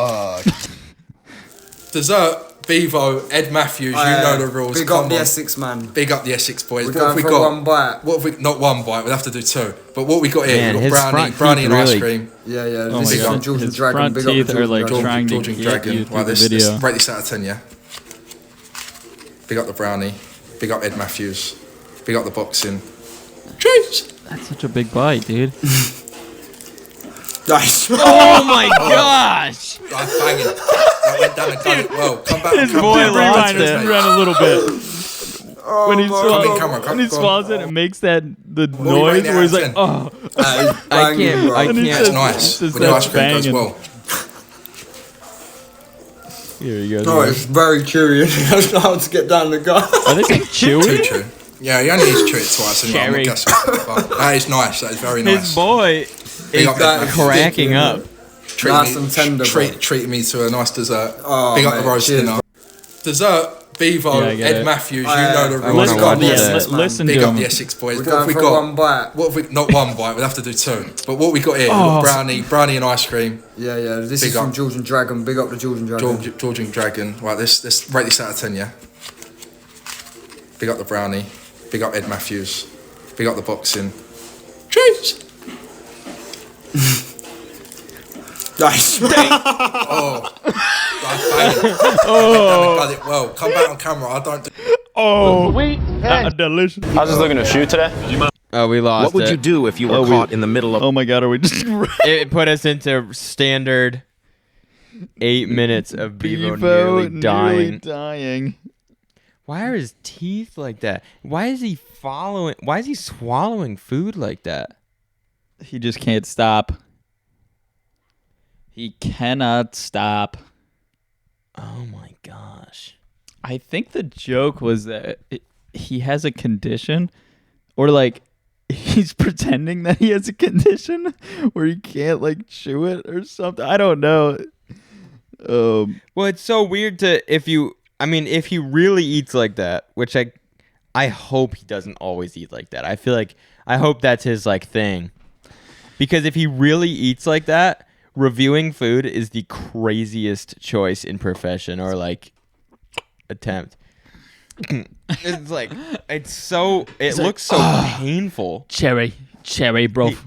[SPEAKER 3] Dessert, Beavo, Ed Matthews, you know the rules.
[SPEAKER 4] Big up the Essex, man.
[SPEAKER 3] Big up the Essex boys.
[SPEAKER 4] We're going for one bite.
[SPEAKER 3] What have we... Not one bite, we'll have to do 2. But what we got here,
[SPEAKER 2] Man,
[SPEAKER 3] we got
[SPEAKER 2] his
[SPEAKER 3] brownie and
[SPEAKER 2] really-
[SPEAKER 3] ice cream.
[SPEAKER 4] Yeah.
[SPEAKER 1] Oh
[SPEAKER 4] This
[SPEAKER 1] my
[SPEAKER 4] is
[SPEAKER 1] God.
[SPEAKER 4] from George and
[SPEAKER 1] His
[SPEAKER 4] Dragon.
[SPEAKER 1] front
[SPEAKER 4] Big up the
[SPEAKER 1] teeth are
[SPEAKER 4] George
[SPEAKER 1] like
[SPEAKER 4] and Dragon.
[SPEAKER 1] trying to
[SPEAKER 3] George and
[SPEAKER 1] get
[SPEAKER 3] Dragon.
[SPEAKER 1] you through
[SPEAKER 3] Right,
[SPEAKER 1] the
[SPEAKER 3] let's
[SPEAKER 1] video.
[SPEAKER 3] rate this out of 10, yeah? Big up the brownie. Big up Ed Matthews. Big up the boxing. Cheers!
[SPEAKER 1] That's such a big bite, dude.
[SPEAKER 4] Nice.
[SPEAKER 2] Oh my gosh!
[SPEAKER 3] I'm banging. That went down and done it well. Come back.
[SPEAKER 1] His
[SPEAKER 3] come
[SPEAKER 1] boy
[SPEAKER 3] back.
[SPEAKER 1] lost
[SPEAKER 3] Cheers,
[SPEAKER 1] it.
[SPEAKER 3] mate.
[SPEAKER 1] Ran a little bit. When he swallows,
[SPEAKER 3] Come on,
[SPEAKER 1] when he
[SPEAKER 3] come on.
[SPEAKER 1] swallows it, it makes that the
[SPEAKER 3] do you
[SPEAKER 1] noise
[SPEAKER 3] rate it
[SPEAKER 1] where he's
[SPEAKER 3] out
[SPEAKER 1] like,
[SPEAKER 3] of 10?
[SPEAKER 1] oh.
[SPEAKER 2] I can't.
[SPEAKER 1] And he
[SPEAKER 3] That's
[SPEAKER 1] says-
[SPEAKER 3] nice.
[SPEAKER 1] says
[SPEAKER 3] With the
[SPEAKER 1] that's
[SPEAKER 3] ice cream goes
[SPEAKER 1] banging.
[SPEAKER 3] well.
[SPEAKER 2] Here you go.
[SPEAKER 4] Oh, it's very chewy. It's hard to get down the gut.
[SPEAKER 1] Are they saying chewy?
[SPEAKER 3] True. Yeah, he only needs to chew it twice. Anyway. I'm not
[SPEAKER 2] Cherry.
[SPEAKER 3] guessing. But that is nice. That is very nice.
[SPEAKER 2] His boy
[SPEAKER 3] Big
[SPEAKER 2] is
[SPEAKER 3] up Ed Matthews.
[SPEAKER 2] cracking up.
[SPEAKER 4] Nice and tender, bro.
[SPEAKER 3] treating me to a nice dessert.
[SPEAKER 4] Oh,
[SPEAKER 3] Big up
[SPEAKER 4] mate,
[SPEAKER 3] the roast
[SPEAKER 4] cheers,
[SPEAKER 3] dinner. Dessert, Beavo,
[SPEAKER 1] Yeah, I get
[SPEAKER 3] Ed
[SPEAKER 1] it.
[SPEAKER 3] Matthews, you
[SPEAKER 4] I
[SPEAKER 3] know the
[SPEAKER 2] I
[SPEAKER 3] rules.
[SPEAKER 2] wanna
[SPEAKER 1] Listen,
[SPEAKER 2] watch
[SPEAKER 1] yeah,
[SPEAKER 2] this.
[SPEAKER 1] listen
[SPEAKER 3] Big
[SPEAKER 1] to
[SPEAKER 3] up
[SPEAKER 1] him.
[SPEAKER 3] the Essex boys.
[SPEAKER 4] We're
[SPEAKER 3] What have
[SPEAKER 4] going
[SPEAKER 3] we
[SPEAKER 4] for
[SPEAKER 3] got?
[SPEAKER 4] one bite.
[SPEAKER 3] What have we? Not one bite. We'll have to do two. But what we got here? We've got brownie and ice cream.
[SPEAKER 4] Yeah. This
[SPEAKER 3] Big
[SPEAKER 4] is from
[SPEAKER 3] up.
[SPEAKER 4] Georgian Dragon. Big up the Georgian Dragon.
[SPEAKER 3] Georgian Dragon. Right, let's rate this out of 10, yeah? Big up the brownie. Big up Ed Matthews. Big up the boxing. Cheers!
[SPEAKER 4] Nice.
[SPEAKER 3] Oh. Oh. Got it well. Come back on camera. I don't do...
[SPEAKER 1] Oh, delicious.
[SPEAKER 5] I was just looking to shoot today.
[SPEAKER 2] Oh, we lost
[SPEAKER 6] What would
[SPEAKER 2] it.
[SPEAKER 6] you do if you were caught in the middle of
[SPEAKER 1] Oh my God, are we just
[SPEAKER 2] It put us into standard 8 minutes of Bevo nearly dying. Why are his teeth like that? Why is he swallowing food like that?
[SPEAKER 1] He just can't stop. He cannot stop.
[SPEAKER 2] Oh my gosh.
[SPEAKER 1] I think the joke was that he has a condition, or like he's pretending that he has a condition where he can't like chew it or something. I don't know.
[SPEAKER 2] Well, it's so weird if he really eats like that, which I hope he doesn't always eat like that. I hope that's his like thing. Because if he really eats like that, reviewing food is the craziest choice in profession or like attempt. It's like it looks so painful.
[SPEAKER 1] Cherry, bro.
[SPEAKER 2] He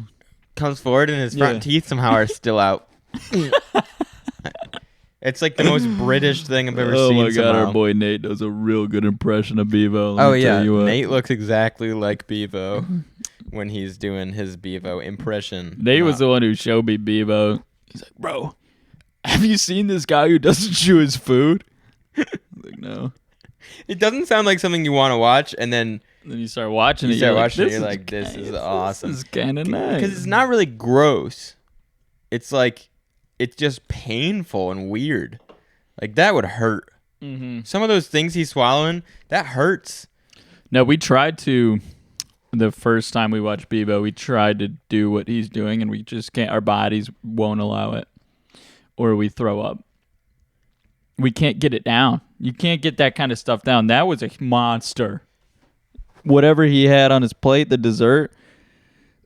[SPEAKER 2] comes forward and his front teeth somehow are still out. It's like the most British thing I've ever seen.
[SPEAKER 1] Oh my God,
[SPEAKER 2] somehow.
[SPEAKER 1] our boy Nate does a real good impression of Beavo.
[SPEAKER 2] Oh yeah, Nate looks exactly like Beavo when he's doing his Beavo impression.
[SPEAKER 1] Nate was the one who showed me Beavo. He's like, bro, have you seen this guy who doesn't chew his food? I'm like, no.
[SPEAKER 2] It doesn't sound like something you want to watch, and then
[SPEAKER 1] You start watching it.
[SPEAKER 2] you're
[SPEAKER 1] like,
[SPEAKER 2] this is awesome.
[SPEAKER 1] This is kind of nice.
[SPEAKER 2] Because it's not really gross. It's like, it's just painful and weird. Like, that would hurt.
[SPEAKER 1] Mm-hmm.
[SPEAKER 2] Some of those things he's swallowing, that hurts.
[SPEAKER 1] No, we tried to, the first time we watched Bevo, we tried to do what he's doing, and we just can't, our bodies won't allow it. Or we throw up. We can't get it down. You can't get that kind of stuff down. That was a monster. Whatever he had on his plate, the dessert,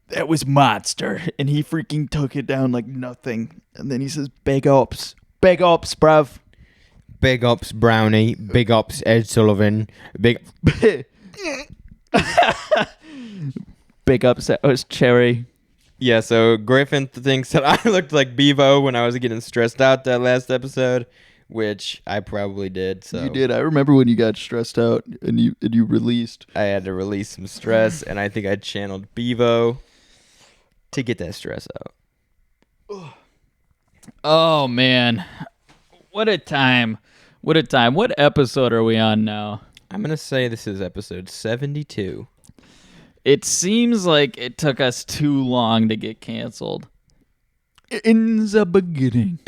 [SPEAKER 1] that was monster. And he freaking took it down like nothing. And then he says, big ups, bruv.
[SPEAKER 2] Big ups, Brownie. Big ups, Ed Sullivan. Big
[SPEAKER 1] ups, that was Cherry.
[SPEAKER 2] Yeah, so Griffin thinks that I looked like Bevo when I was getting stressed out that last episode, which I probably did. So
[SPEAKER 1] You did. I remember when you got stressed out and you released.
[SPEAKER 2] I had to release some stress, and I think I channeled Bevo to get that stress out.
[SPEAKER 1] Oh, man. What a time. What a time. What episode are we on now?
[SPEAKER 2] I'm going to say this is episode 72.
[SPEAKER 1] It seems like it took us too long to get canceled. In the beginning.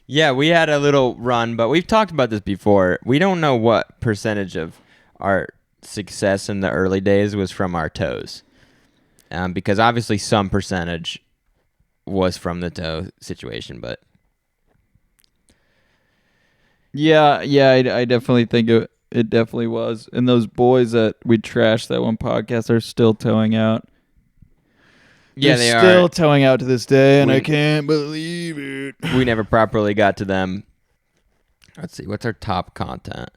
[SPEAKER 2] Yeah, we had a little run, but we've talked about this before. We don't know what percentage of our success in the early days was from our toes. Because obviously some percentage was from the toe situation, but...
[SPEAKER 1] Yeah, I definitely think it definitely was. And those boys that we trashed that one podcast are still towing out.
[SPEAKER 2] Yeah,
[SPEAKER 1] They're
[SPEAKER 2] they
[SPEAKER 1] still
[SPEAKER 2] are.
[SPEAKER 1] towing out to this day, and
[SPEAKER 2] We-
[SPEAKER 1] I can't believe it.
[SPEAKER 2] We never properly got to them. Let's see, what's our top content?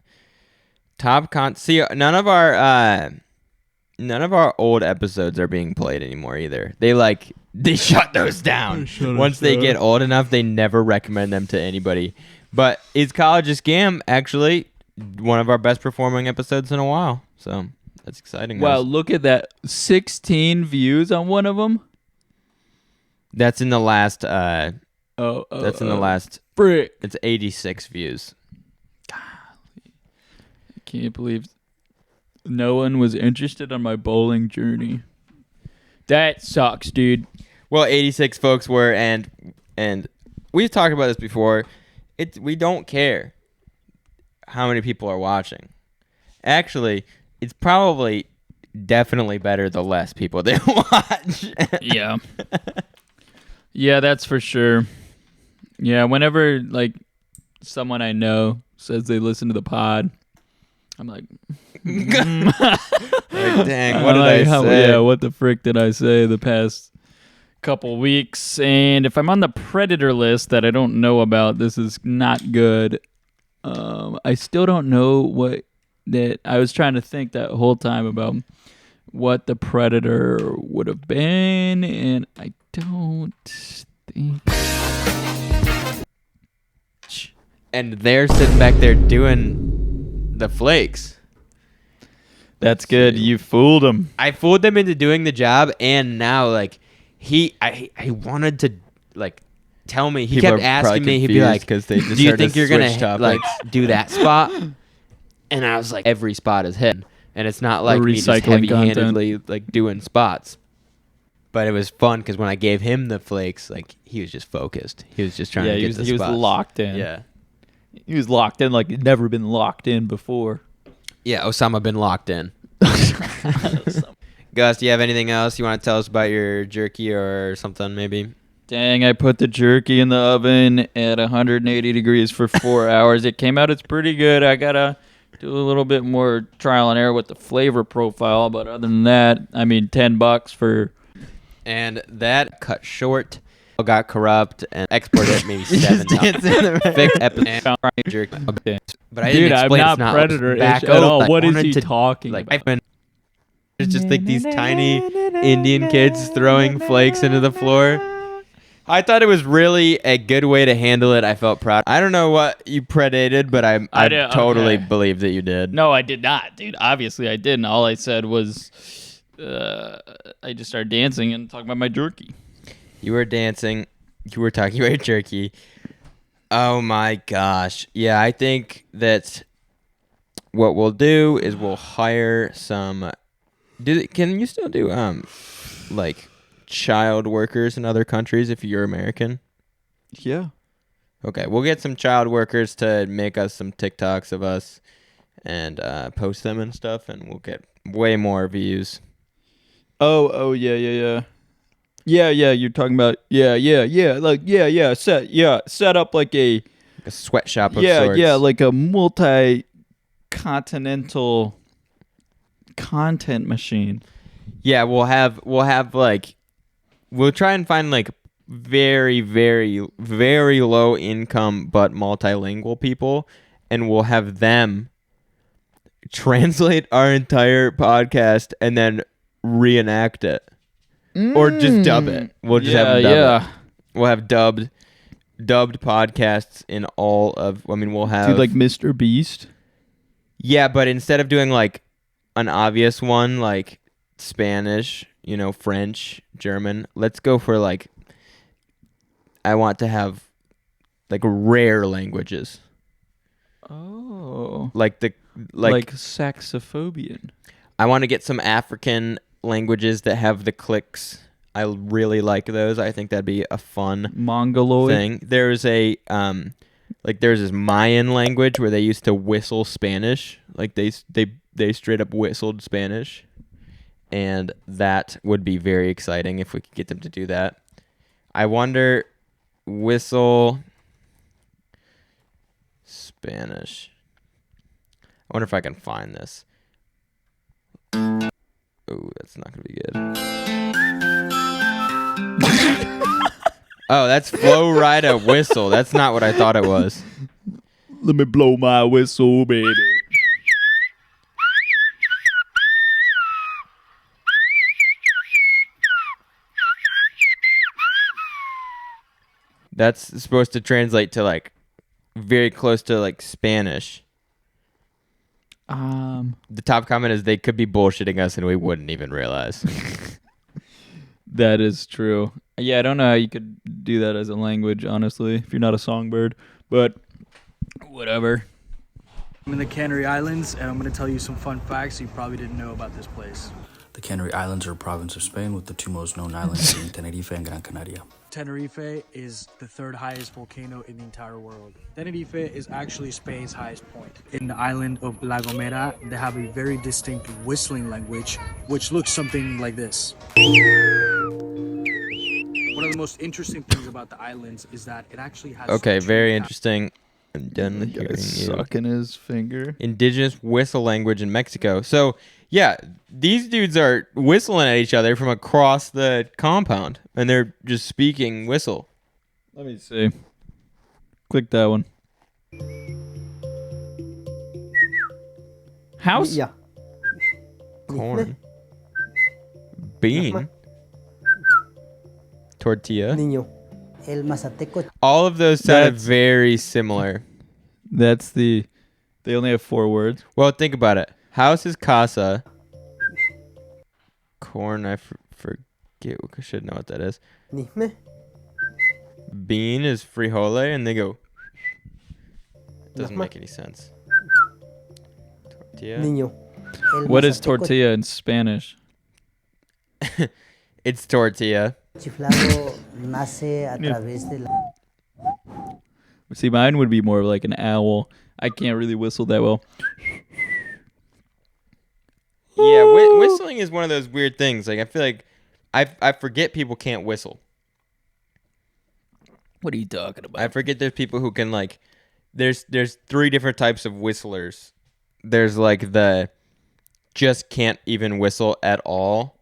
[SPEAKER 2] See, none of our old episodes are being played anymore either. They shut those down. Once they get old enough, they never recommend them to anybody. But Is College a Scam actually one of our best performing episodes in a while? So that's exciting.
[SPEAKER 1] Wow,
[SPEAKER 2] guys.
[SPEAKER 1] look at that. 16 views on one of them.
[SPEAKER 2] That's in the last.
[SPEAKER 1] That's
[SPEAKER 2] in the last.
[SPEAKER 1] Frick.
[SPEAKER 2] It's 86 views.
[SPEAKER 1] I can't believe no one was interested on my bowling journey. That sucks, dude.
[SPEAKER 2] Well, 86 folks were, and we've talked about this before. We don't care how many people are watching. Actually, it's probably definitely better the less people they watch.
[SPEAKER 1] Yeah. Yeah, that's for sure. Yeah, whenever like someone I know says they listen to the pod, I'm like,
[SPEAKER 2] Like, dang, what did I
[SPEAKER 1] like,
[SPEAKER 2] say?
[SPEAKER 1] yeah, what the frick did I say the past couple weeks? And if I'm on the predator list that I don't know about, this is not good. I still don't know what that. I was trying to think that whole time about what the predator would have been, and I don't think.
[SPEAKER 2] And they're sitting back there doing the flakes.
[SPEAKER 1] That's good. You fooled him.
[SPEAKER 2] I fooled them into doing the job, and now like I wanted to like tell me. He
[SPEAKER 6] People
[SPEAKER 2] kept
[SPEAKER 6] are
[SPEAKER 2] asking
[SPEAKER 6] probably
[SPEAKER 2] me. He'd be like,
[SPEAKER 6] confused 'cause they just
[SPEAKER 2] "Do you
[SPEAKER 6] heard
[SPEAKER 2] think
[SPEAKER 6] us
[SPEAKER 2] you're gonna
[SPEAKER 6] switch
[SPEAKER 2] like
[SPEAKER 6] topics."
[SPEAKER 2] do that spot?" And I was like, "Every spot is hit, and it's not like me just
[SPEAKER 1] recycling
[SPEAKER 2] heavy-handedly like doing spots." But it was fun because when I gave him the flakes, like he was just focused. He was just trying to get the
[SPEAKER 1] he was
[SPEAKER 2] spots.
[SPEAKER 1] locked in.
[SPEAKER 2] Yeah,
[SPEAKER 1] He was locked in like he'd never been locked in before.
[SPEAKER 2] yeah. Osama been locked in. Gus, do you have anything else you want to tell us about your jerky or something maybe?
[SPEAKER 1] Dang, I put the jerky in the oven at 180 degrees for 4 hours. It came out, it's pretty good. I got to do a little bit more trial and error with the flavor profile. But other than that, I mean, $10 for...
[SPEAKER 2] And that cut short, got corrupt, and exported maybe 7 times. Fixed episode jerky. But I didn't
[SPEAKER 1] Dude, I'm
[SPEAKER 2] explain
[SPEAKER 1] not
[SPEAKER 2] it's not
[SPEAKER 1] predator-ish
[SPEAKER 2] back
[SPEAKER 1] at all.
[SPEAKER 2] out.
[SPEAKER 1] What
[SPEAKER 2] I
[SPEAKER 1] is
[SPEAKER 2] wanted
[SPEAKER 1] he
[SPEAKER 2] to,
[SPEAKER 1] talking
[SPEAKER 2] like,
[SPEAKER 1] about?
[SPEAKER 2] It's just like these tiny Indian kids throwing flakes into the floor. I thought it was really a good way to handle it. I felt proud. I don't know what you predated, but I
[SPEAKER 1] did-
[SPEAKER 2] totally
[SPEAKER 1] okay.
[SPEAKER 2] believe that you did.
[SPEAKER 1] No, I did not, dude. Obviously, I didn't. All I said was I just started dancing and talking about my jerky.
[SPEAKER 2] You were dancing. You were talking about jerky. Oh my gosh. Yeah, I think that what we'll do is we'll hire some. Can you still do like child workers in other countries if you're American?
[SPEAKER 1] Yeah.
[SPEAKER 2] Okay, we'll get some child workers to make us some TikToks of us and post them and stuff, and we'll get way more views.
[SPEAKER 1] Oh, yeah. Yeah, you're talking about set up like a
[SPEAKER 2] sweatshop of sorts.
[SPEAKER 1] like a multi-continental content machine.
[SPEAKER 2] Yeah, we'll try and find like very, very, very low income but multilingual people, and we'll have them translate our entire podcast and then reenact it. Or just dub it. We'll just have them dub it. We'll have dubbed podcasts in all of. I mean, we'll have
[SPEAKER 1] Dude, like Mr. Beast.
[SPEAKER 2] Yeah, but instead of doing like an obvious one like Spanish, French, German, let's go for like. I want to have like rare languages.
[SPEAKER 1] Oh.
[SPEAKER 2] Like
[SPEAKER 1] saxophobian.
[SPEAKER 2] I want to get some African languages that have the clicks. I really like those. I think that'd be a fun
[SPEAKER 1] Mongoloid
[SPEAKER 2] thing. There's a there's this Mayan language where they used to whistle Spanish. Like they straight up whistled Spanish, and that would be very exciting if we could get them to do that. I wonder, whistle Spanish. I wonder if I can find this. Oh, that's not gonna be good. Oh, that's Flow Rida Whistle. That's not what I thought it was.
[SPEAKER 1] Let me blow my whistle, baby.
[SPEAKER 2] That's supposed to translate to like very close to like Spanish. The top comment is they could be bullshitting us and we wouldn't even realize.
[SPEAKER 1] That is true. Yeah, I don't know how you could do that as a language, honestly, if you're not a songbird, but whatever.
[SPEAKER 5] I'm in the Canary Islands, and I'm going to tell you some fun facts you probably didn't know about this place.
[SPEAKER 7] The Canary Islands are a province of Spain with the two most known islands being Tenerife and Gran Canaria.
[SPEAKER 5] Tenerife is the third highest volcano in the entire world. Tenerife is actually Spain's highest point. In the island of La Gomera, they have a very distinct whistling language, which looks something like this. One of the most interesting things about the islands is that it actually has.
[SPEAKER 2] Okay,
[SPEAKER 5] two
[SPEAKER 2] very
[SPEAKER 5] cap-
[SPEAKER 2] interesting. I'm done hearing you.
[SPEAKER 1] Sucking his finger.
[SPEAKER 2] Indigenous whistle language in Mexico. So, yeah, these dudes are whistling at each other from across the compound, and they're just speaking whistle.
[SPEAKER 1] Let me see. Click that one. House?
[SPEAKER 8] Yeah.
[SPEAKER 2] Corn. Bean. Tortilla.
[SPEAKER 8] Niño. El Mazateco.
[SPEAKER 2] All of those sound
[SPEAKER 1] That's-
[SPEAKER 2] very similar.
[SPEAKER 1] That's the. They only have 4 words.
[SPEAKER 2] Well, think about it. House is casa. Corn, I forget. I should know what that is.
[SPEAKER 8] Nisme.
[SPEAKER 2] Bean is frijole, and they go. Doesn't
[SPEAKER 8] Nisme.
[SPEAKER 2] make any sense. Tortilla.
[SPEAKER 8] Niño. El
[SPEAKER 1] What is
[SPEAKER 8] Mazateco
[SPEAKER 1] tortilla in Spanish?
[SPEAKER 2] It's tortilla.
[SPEAKER 8] chiflado nace a través de la...
[SPEAKER 1] See, mine would be more like an owl. I can't really whistle that well.
[SPEAKER 2] Yeah, whistling is one of those weird things. Like I feel like I forget people can't whistle.
[SPEAKER 1] What are you talking about?
[SPEAKER 2] I forget there's people who can like. There's 3 different types of whistlers. There's like the just can't even whistle at all,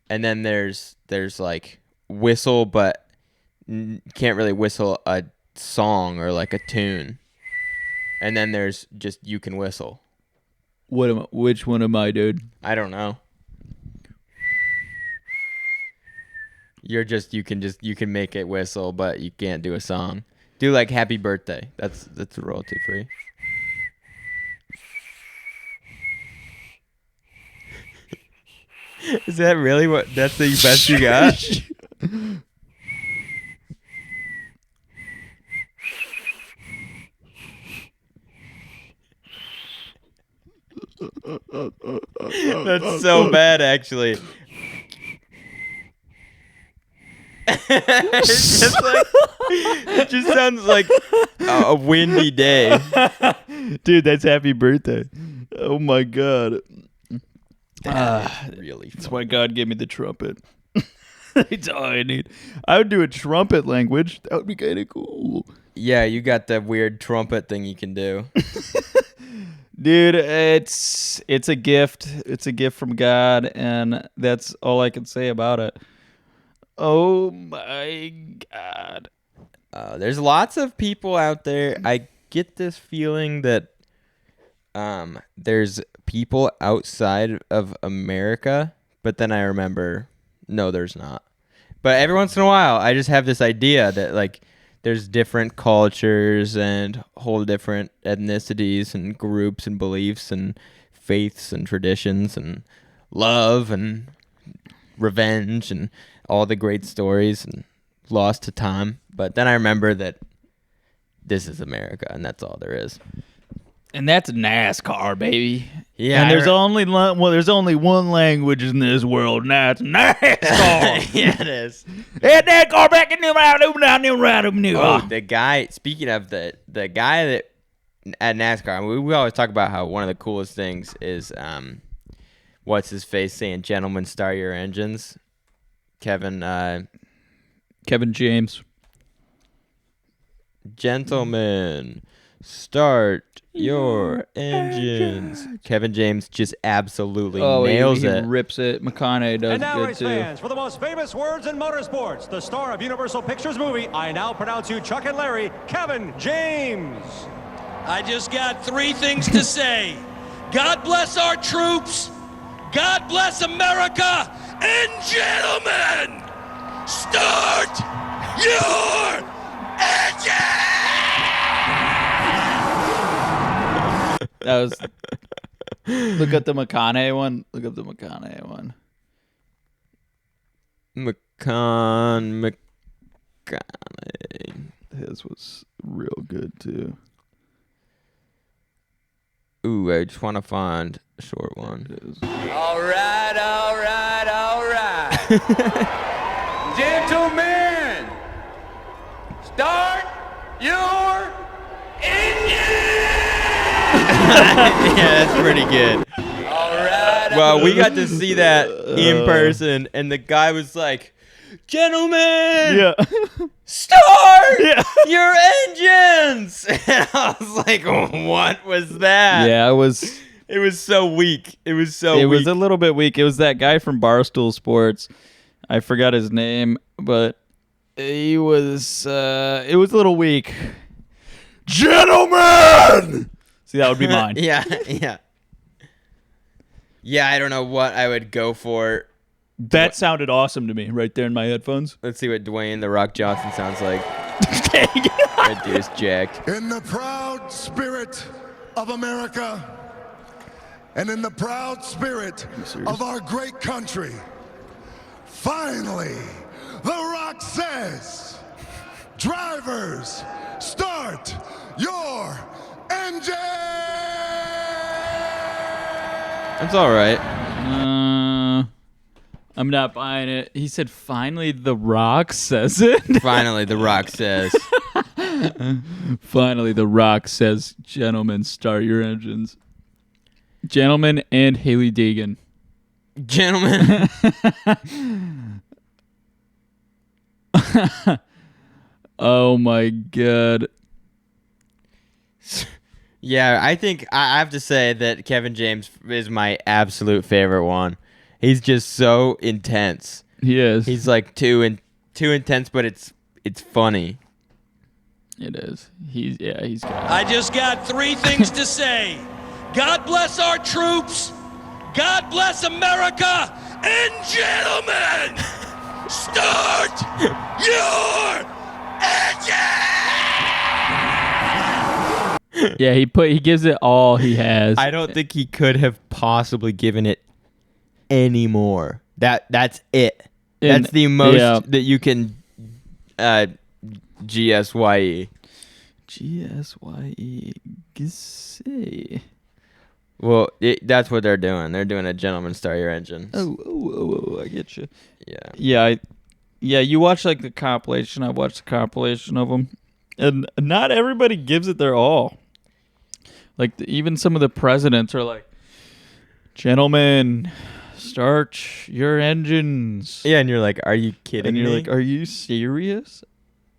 [SPEAKER 2] and then there's like whistle but can't really whistle a song or like a tune, and then there's just you can whistle.
[SPEAKER 1] Which one am I, dude?
[SPEAKER 2] I don't know. You can make it whistle, but you can't do a song. Do like Happy Birthday. That's royalty free. Is that really that's the best you got? That's so bad, actually. It just sounds like a windy day.
[SPEAKER 1] Dude, that's Happy Birthday. Oh my God.
[SPEAKER 2] Really
[SPEAKER 1] That's
[SPEAKER 2] fun.
[SPEAKER 1] why God gave me the trumpet. That's all I need. I would do a trumpet language. That would be kind of cool.
[SPEAKER 2] Yeah, you got that weird trumpet thing you can do.
[SPEAKER 1] Dude, it's a gift. It's a gift from God, and that's all I can say about it. Oh my God.
[SPEAKER 2] There's lots of people out there. I get this feeling that there's people outside of America, but then I remember, no, there's not. But every once in a while, I just have this idea that like there's different cultures and whole different ethnicities and groups and beliefs and faiths and traditions and love and revenge and all the great stories and lost to time. But then I remember that this is America and that's all there is.
[SPEAKER 1] And that's NASCAR, baby.
[SPEAKER 2] Yeah,
[SPEAKER 1] And there's only one language in this world, and that's NASCAR.
[SPEAKER 2] Yeah, it is.
[SPEAKER 1] And NASCAR back in the round.
[SPEAKER 2] Oh, the guy. Speaking of the guy that at NASCAR, I mean, we always talk about how one of the coolest things is what's his face saying, "Gentlemen, start your engines." Kevin
[SPEAKER 1] James.
[SPEAKER 2] Gentlemen, start your engines. Kevin James just absolutely nails
[SPEAKER 1] he
[SPEAKER 2] it.
[SPEAKER 1] rips it. McConaughey does
[SPEAKER 9] And now,
[SPEAKER 1] good
[SPEAKER 9] race
[SPEAKER 1] too.
[SPEAKER 9] fans, for the most famous words in motorsports, the star of Universal Pictures movie, I now pronounce you Chuck and Larry, Kevin James.
[SPEAKER 10] I just got 3 things to say. God bless our troops. God bless America. And gentlemen, start your engine!
[SPEAKER 1] That was. Look up the McConaughey one. Look up the McConaughey one.
[SPEAKER 2] McConaughey.
[SPEAKER 1] His was real good too.
[SPEAKER 2] Ooh, I just want to find a short one.
[SPEAKER 10] All right. Gentlemen, start your engine!
[SPEAKER 2] Yeah, that's pretty good.
[SPEAKER 10] All right.
[SPEAKER 2] Well, we got to see that in person, and the guy was like, "Gentlemen,
[SPEAKER 1] Yeah.
[SPEAKER 2] start your engines!" And I was like, "What was that?"
[SPEAKER 1] Yeah,
[SPEAKER 2] It was so weak. It was so
[SPEAKER 1] it
[SPEAKER 2] weak.
[SPEAKER 1] was a little bit weak. It was that guy from Barstool Sports. I forgot his name, but he was it was a little weak. Gentlemen! See, that would be mine.
[SPEAKER 2] Yeah. Yeah, I don't know what I would go for.
[SPEAKER 1] That sounded awesome to me right there in my headphones.
[SPEAKER 2] Let's see what Dwayne The Rock Johnson sounds like.
[SPEAKER 1] Dang.
[SPEAKER 2] That dude is jacked.
[SPEAKER 11] In the proud spirit of America and in the proud spirit of our great country, finally, The Rock says, drivers, start your engine!
[SPEAKER 2] That's all right.
[SPEAKER 1] I'm not buying it. He said, finally, The Rock says it.
[SPEAKER 2] Finally, The Rock says.
[SPEAKER 1] Finally, The Rock says, gentlemen, start your engines. Gentlemen and Haley Deegan.
[SPEAKER 2] Gentlemen.
[SPEAKER 1] Oh, my God.
[SPEAKER 2] Yeah, I think I have to say that Kevin James is my absolute favorite one. He's just so intense.
[SPEAKER 1] He is.
[SPEAKER 2] He's like too intense, but it's funny.
[SPEAKER 1] It is. He's got it.
[SPEAKER 10] I just got 3 things to say. God bless our troops. God bless America. And gentlemen, start your engine!
[SPEAKER 1] Yeah, he gives it all he has.
[SPEAKER 2] I don't think he could have possibly given it any more. That's it.
[SPEAKER 1] And-
[SPEAKER 2] That's the most
[SPEAKER 1] yeah.
[SPEAKER 2] that you can GSYE.
[SPEAKER 1] GSYE. Gissy.
[SPEAKER 2] Well, that's what they're doing. They're doing a gentleman start your engines.
[SPEAKER 1] Oh, I get you.
[SPEAKER 2] Yeah.
[SPEAKER 1] Yeah, you watch like the compilation. I watched the compilation of them. And not everybody gives it their all. Like, even some of the presidents are like, gentlemen, start your engines.
[SPEAKER 2] Yeah, and you're like, are you kidding
[SPEAKER 1] And you're
[SPEAKER 2] me?
[SPEAKER 1] like, are you serious?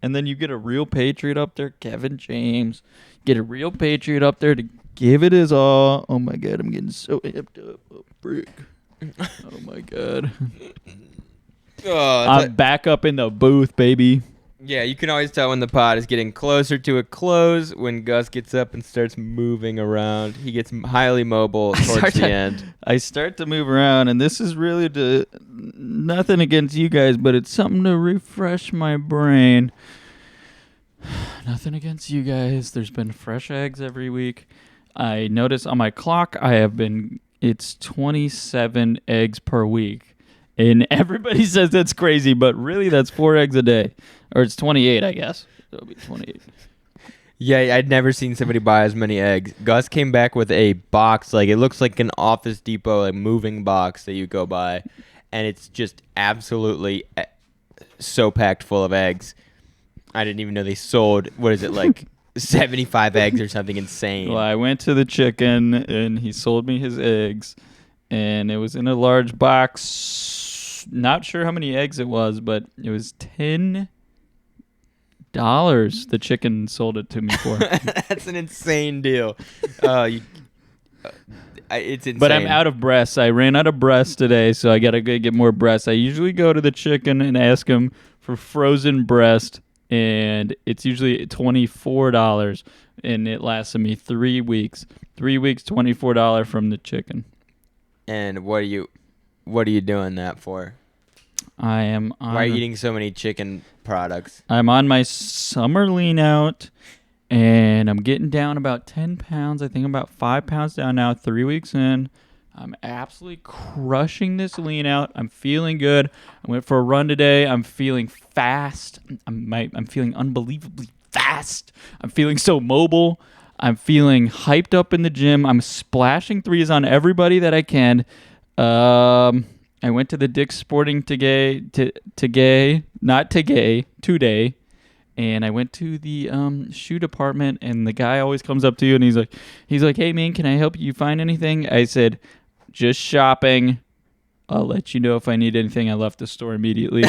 [SPEAKER 1] And then you get a real patriot up there, Kevin James. Get a real patriot up there to give it his all. Oh, my God, I'm getting so amped up. Oh, frick. Oh, my God. I'm back up in the booth, baby.
[SPEAKER 2] Yeah, you can always tell when the pod is getting closer to a close when Gus gets up and starts moving around. He gets highly mobile towards the end.
[SPEAKER 1] I start to move around, and this is really nothing against you guys, but it's something to refresh my brain. Nothing against you guys. There's been fresh eggs every week. I notice on my clock it's 27 eggs per week. And everybody says that's crazy, but really that's 4 eggs a day. Or it's 28, I guess. So it'll be 28.
[SPEAKER 2] Yeah, I'd never seen somebody buy as many eggs. Gus came back with a box, like it looks like an Office Depot like moving box that you go buy, and it's just absolutely so packed full of eggs. I didn't even know they sold, what is it, like 75 eggs or something insane.
[SPEAKER 1] Well, I went to the chicken, and he sold me his eggs, and it was in a large box. Not sure how many eggs it was, but it was $10 the chicken sold it to me for.
[SPEAKER 2] That's an insane deal. It's insane.
[SPEAKER 1] But I'm out of breasts. I ran out of breasts today, so I got to go get more breasts. I usually go to the chicken and ask him for frozen breast, and it's usually $24, and it lasted me 3 weeks. 3 weeks, $24 from the chicken.
[SPEAKER 2] And what are you doing that for?
[SPEAKER 1] I am on.
[SPEAKER 2] Why are you eating so many chicken products?
[SPEAKER 1] I'm on my summer lean out, and I'm getting down about 10 pounds. I think I'm about 5 pounds down now, 3 weeks in. I'm absolutely crushing this lean out. I'm feeling good. I went for a run today. I'm feeling fast. I'm feeling unbelievably fast. I'm feeling so mobile. I'm feeling hyped up in the gym. I'm splashing threes on everybody that I can. I went to the Dick's Sporting today, and I went to the shoe department, and the guy always comes up to you, and he's like, hey man, can I help you find anything? I said, just shopping. I'll let you know if I need anything. I left the store immediately.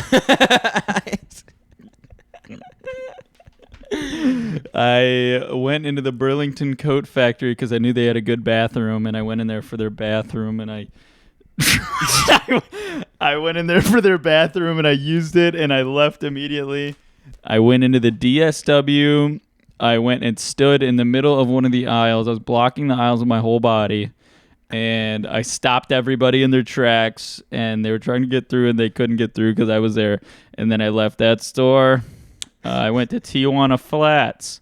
[SPEAKER 1] I went into the Burlington Coat Factory because I knew they had a good bathroom, and I went in there for their bathroom, and I went in there for their bathroom, and I used it, and I left immediately. I went into the DSW. I went and stood in the middle of one of the aisles. I was blocking the aisles with my whole body, and I stopped everybody in their tracks, and they were trying to get through, and they couldn't get through because I was there. And then I left that store. I went to Tijuana Flats,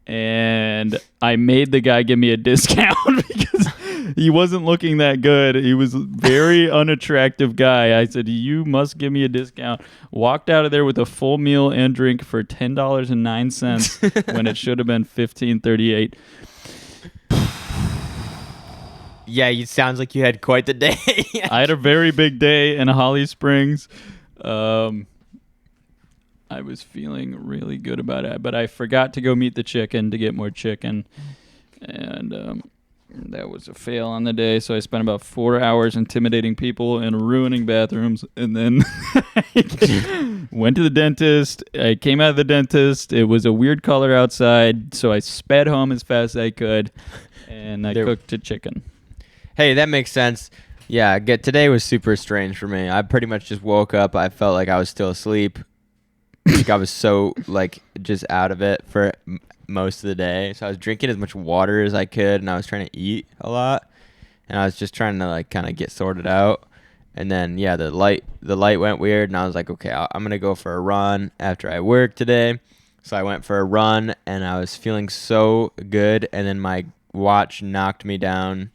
[SPEAKER 1] and I made the guy give me a discount because he wasn't looking that good. He was a very unattractive guy. I said, you must give me a discount. Walked out of there with a full meal and drink for $10.09 when it should have been $15.38.
[SPEAKER 2] Yeah, it sounds like you had quite the day.
[SPEAKER 1] I had a very big day in Holly Springs. I was feeling really good about it, but I forgot to go meet the chicken to get more chicken, and that was a fail on the day. So I spent about 4 hours intimidating people and ruining bathrooms, and then went to the dentist. I came out of the dentist. It was a weird color outside, so I sped home as fast as I could, and I cooked a chicken.
[SPEAKER 2] Hey, that makes sense. Yeah, today was super strange for me. I pretty much just woke up. I felt like I was still asleep. Like I was so just out of it for most of the day. So I was drinking as much water as I could, and I was trying to eat a lot, and I was just trying to kind of get sorted out. And then the light went weird, and I was like, okay, I'm gonna go for a run after I work today. So I went for a run, and I was feeling so good, and then my watch knocked me down.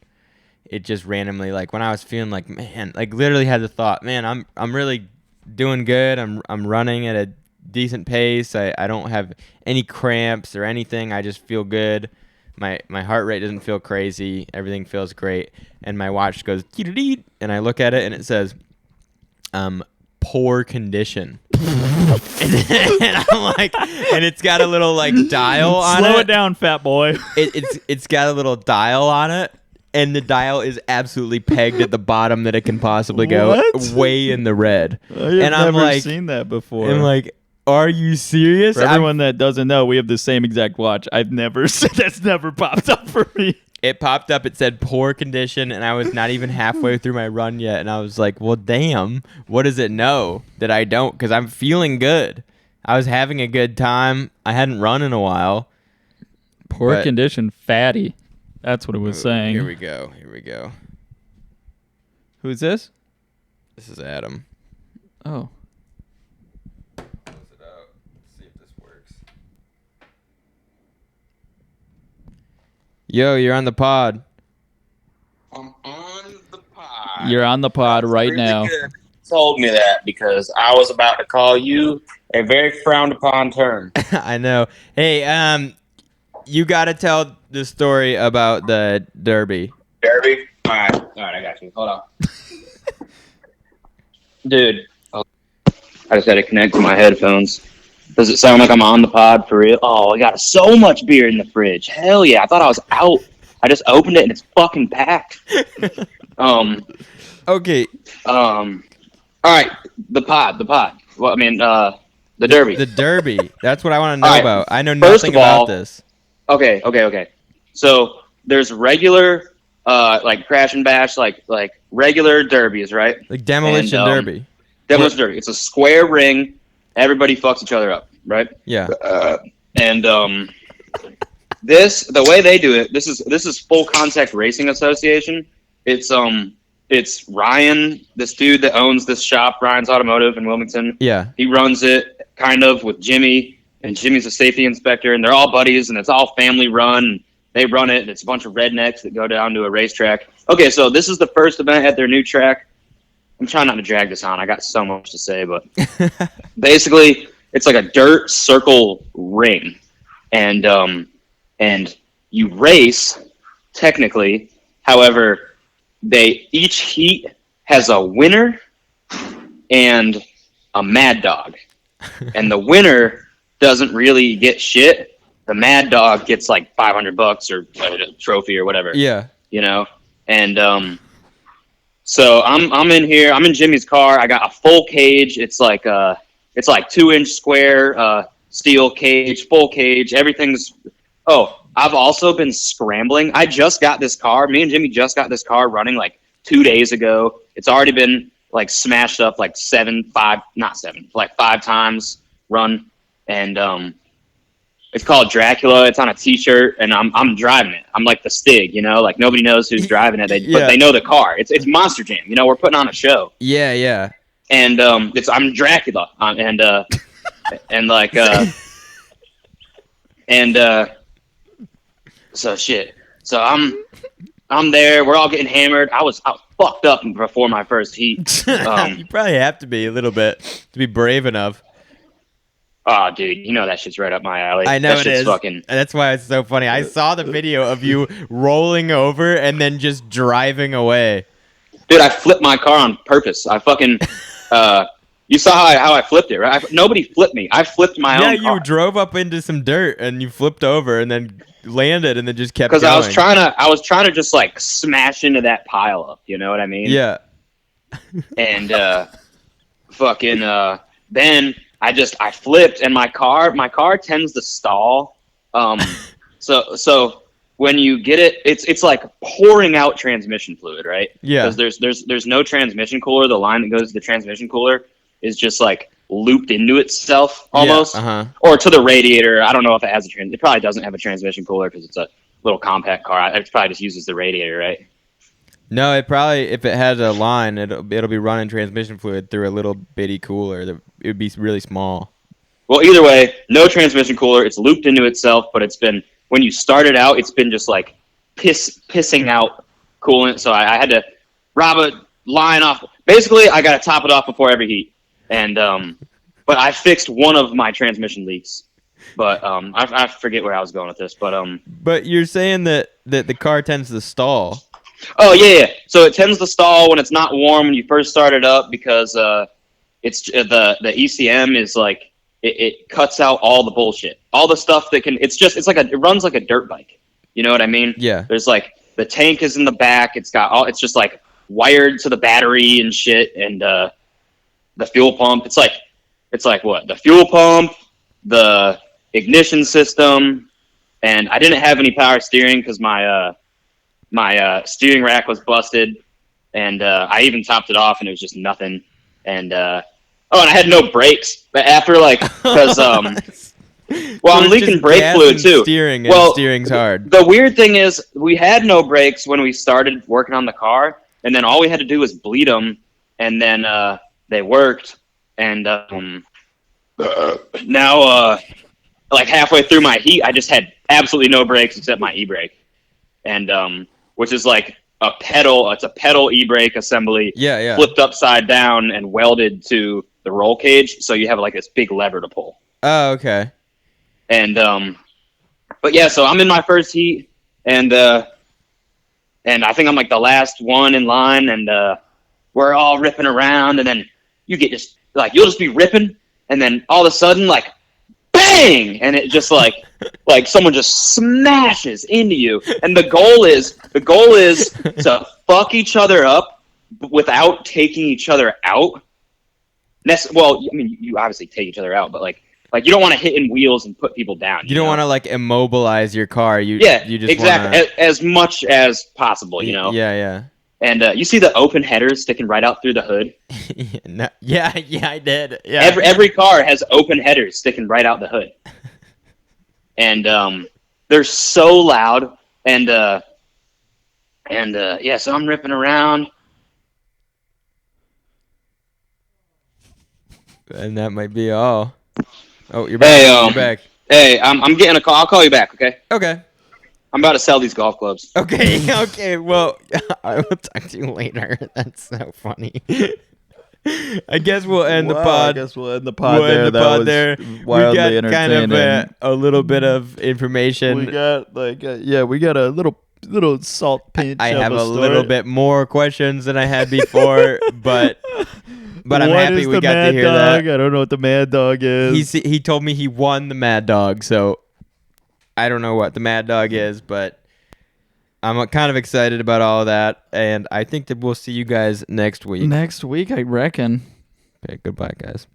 [SPEAKER 2] It just randomly, when I was feeling literally had the thought, man, I'm really doing good. I'm running at a decent pace. I don't have any cramps or anything. I just feel good. My heart rate doesn't feel crazy. Everything feels great. And my watch goes and I look at it and it says poor condition. and I'm like, and it's got a little dial on it.
[SPEAKER 1] Slow it down, fat boy.
[SPEAKER 2] It's got a little dial on it. And the dial is absolutely pegged at the bottom that it can possibly go, way in the red.
[SPEAKER 1] I've never seen that before.
[SPEAKER 2] I'm like, are you serious?
[SPEAKER 1] For everyone that doesn't know, we have the same exact watch. That's never popped up for me.
[SPEAKER 2] It popped up. It said poor condition, and I was not even halfway through my run yet. And I was like, well, damn, what does it know that I don't? Because I'm feeling good. I was having a good time. I hadn't run in a while.
[SPEAKER 1] Poor condition, fatty. That's what it was saying.
[SPEAKER 2] Here we go.
[SPEAKER 1] Who's this?
[SPEAKER 2] This is Adam.
[SPEAKER 1] Oh.
[SPEAKER 2] Close it out. See if this works. Yo, you're on the pod.
[SPEAKER 12] I'm on the pod.
[SPEAKER 1] You're on the pod right
[SPEAKER 12] really
[SPEAKER 1] now.
[SPEAKER 12] Good. Told me that because I was about to call you a very frowned upon term.
[SPEAKER 2] I know. Hey, you got to tell the story about the Derby.
[SPEAKER 12] Derby? All right, I got you. Hold on. Dude, I just had to connect to my headphones. Does it sound like I'm on the pod for real? Oh, I got so much beer in the fridge. Hell yeah, I thought I was out. I just opened it and it's fucking packed.
[SPEAKER 2] Okay.
[SPEAKER 12] All right, the pod. Well, I mean, the Derby.
[SPEAKER 2] The Derby. That's what I want to know
[SPEAKER 12] All right.
[SPEAKER 2] about. I know
[SPEAKER 12] First
[SPEAKER 2] nothing
[SPEAKER 12] of all,
[SPEAKER 2] about this.
[SPEAKER 12] Okay. So there's regular, crash and bash, like regular derbies, right?
[SPEAKER 2] Like demolition derby.
[SPEAKER 12] Demolition derby. It's a square ring. Everybody fucks each other up, right?
[SPEAKER 2] Yeah.
[SPEAKER 12] The way they do it, this is Full Contact Racing Association. It's Ryan, this dude that owns this shop, Ryan's Automotive in Wilmington.
[SPEAKER 2] Yeah.
[SPEAKER 12] He runs it kind of with Jimmy, and Jimmy's a safety inspector, and they're all buddies, and it's all family run. They run it, and it's a bunch of rednecks that go down to a racetrack. Okay, so this is the first event at their new track. I'm trying not to drag this on. I got so much to say, but basically, it's like a dirt circle ring, and you race technically. However, each heat has a winner and a mad dog, and the winner doesn't really get shit. The mad dog gets like $500 or a trophy or whatever.
[SPEAKER 2] Yeah.
[SPEAKER 12] And So I'm in here. I'm in Jimmy's car. I got a full cage. It's like 2-inch square steel cage, full cage. Everything's. Oh, I've also been scrambling. I just got this car. Me and Jimmy just got this car running like 2 days ago. It's already been like smashed up like 5 times run, and it's called Dracula. It's on a T-shirt, and I'm driving it. I'm like the Stig, like nobody knows who's driving it, but they know the car. It's Monster Jam. We're putting on a show.
[SPEAKER 2] Yeah, yeah.
[SPEAKER 12] And I'm Dracula, and like so shit. So I'm there. We're all getting hammered. I was fucked up before my first heat.
[SPEAKER 2] You probably have to be a little bit to be brave enough.
[SPEAKER 12] Oh, dude, that shit's right up my alley.
[SPEAKER 2] I know
[SPEAKER 12] that
[SPEAKER 2] it
[SPEAKER 12] shit's
[SPEAKER 2] is.
[SPEAKER 12] Fucking...
[SPEAKER 2] That's why it's so funny. I saw the video of you rolling over and then just driving away.
[SPEAKER 12] Dude, I flipped my car on purpose. I fucking... you saw how I flipped it, right? Nobody flipped me. I flipped my own car.
[SPEAKER 2] Yeah, you drove up into some dirt and you flipped over and then landed and then just kept going.
[SPEAKER 12] Because I was trying to just like smash into that pile up. You know what I mean?
[SPEAKER 2] Yeah.
[SPEAKER 12] And then I flipped, and my car tends to stall. So when you get it, it's like pouring out transmission fluid, right?
[SPEAKER 2] Yeah.
[SPEAKER 12] Because there's no transmission cooler. The line that goes to the transmission cooler is just like looped into itself almost, or to the radiator. I don't know if it has it probably doesn't have a transmission cooler because it's a little compact car. It probably just uses the radiator, right?
[SPEAKER 2] No, it probably, if it has a line, it'll be running transmission fluid through a little bitty cooler. It would be really small.
[SPEAKER 12] Well, either way, no transmission cooler. It's looped into itself, but it's been, when you start it out, it's been just like pissing out coolant. So I had to rob a line off. Basically, I got to top it off before every heat. And but I fixed one of my transmission leaks. But I forget where I was going with this.
[SPEAKER 2] But you're saying that the car tends to stall.
[SPEAKER 12] Oh yeah. So it tends to stall when it's not warm when you first start it up because it's the ECM is like it cuts out all the bullshit, all the stuff that can. It runs like a dirt bike. You know what I mean?
[SPEAKER 2] Yeah.
[SPEAKER 12] There's like the tank is in the back. It's just like wired to the battery and shit, and the fuel pump. It's like what? The fuel pump, the ignition system, and I didn't have any power steering because my steering rack was busted, and I even topped it off, and it was just nothing. And and I had no brakes. But after because I'm leaking brake fluid too.
[SPEAKER 2] Steering's hard.
[SPEAKER 12] The weird thing is, we had no brakes when we started working on the car, and then all we had to do was bleed them, and then they worked. And now, like halfway through my heat, I just had absolutely no brakes except my e-brake, and which is like a pedal. It's a pedal e-brake assembly, flipped upside down and welded to the roll cage, so you have like this big lever to pull.
[SPEAKER 2] Oh, okay.
[SPEAKER 12] And but yeah, so I'm in my first heat, and I think I'm like the last one in line, and we're all ripping around, and then you get just like you'll just be ripping, and then all of a sudden like bang, and it just like someone just smashes into you, and the goal is to fuck each other up without taking each other out. Well, I mean, you obviously take each other out, but like you don't want to hit in wheels and put people down.
[SPEAKER 2] You don't want to like immobilize your car. You just
[SPEAKER 12] exactly as much as possible.
[SPEAKER 2] Yeah.
[SPEAKER 12] And you see the open headers sticking right out through the hood.
[SPEAKER 2] Yeah, I did. Yeah.
[SPEAKER 12] Every car has open headers sticking right out the hood, and they're so loud. And yeah, so I'm ripping around.
[SPEAKER 2] And that might be all. Oh, you're back.
[SPEAKER 12] Hey,
[SPEAKER 2] you're back.
[SPEAKER 12] Hey, I'm getting a call. I'll call you back, okay?
[SPEAKER 2] Okay.
[SPEAKER 12] I'm about to sell these golf clubs.
[SPEAKER 2] Okay. Well, I will talk to you later. That's so funny. I guess we'll end the pod.
[SPEAKER 1] We'll end the pod there.
[SPEAKER 2] We got kind of a little bit of information.
[SPEAKER 1] We got we got a little salt pinch.
[SPEAKER 2] I have a little bit more questions than I had before, but I'm happy we got to hear that.
[SPEAKER 1] I don't know what the Mad Dog is.
[SPEAKER 2] He told me he won the Mad Dog, so I don't know what the Mad Dog is, but I'm kind of excited about all of that, and I think that we'll see you guys next week.
[SPEAKER 1] Next week, I reckon.
[SPEAKER 2] Okay, goodbye, guys.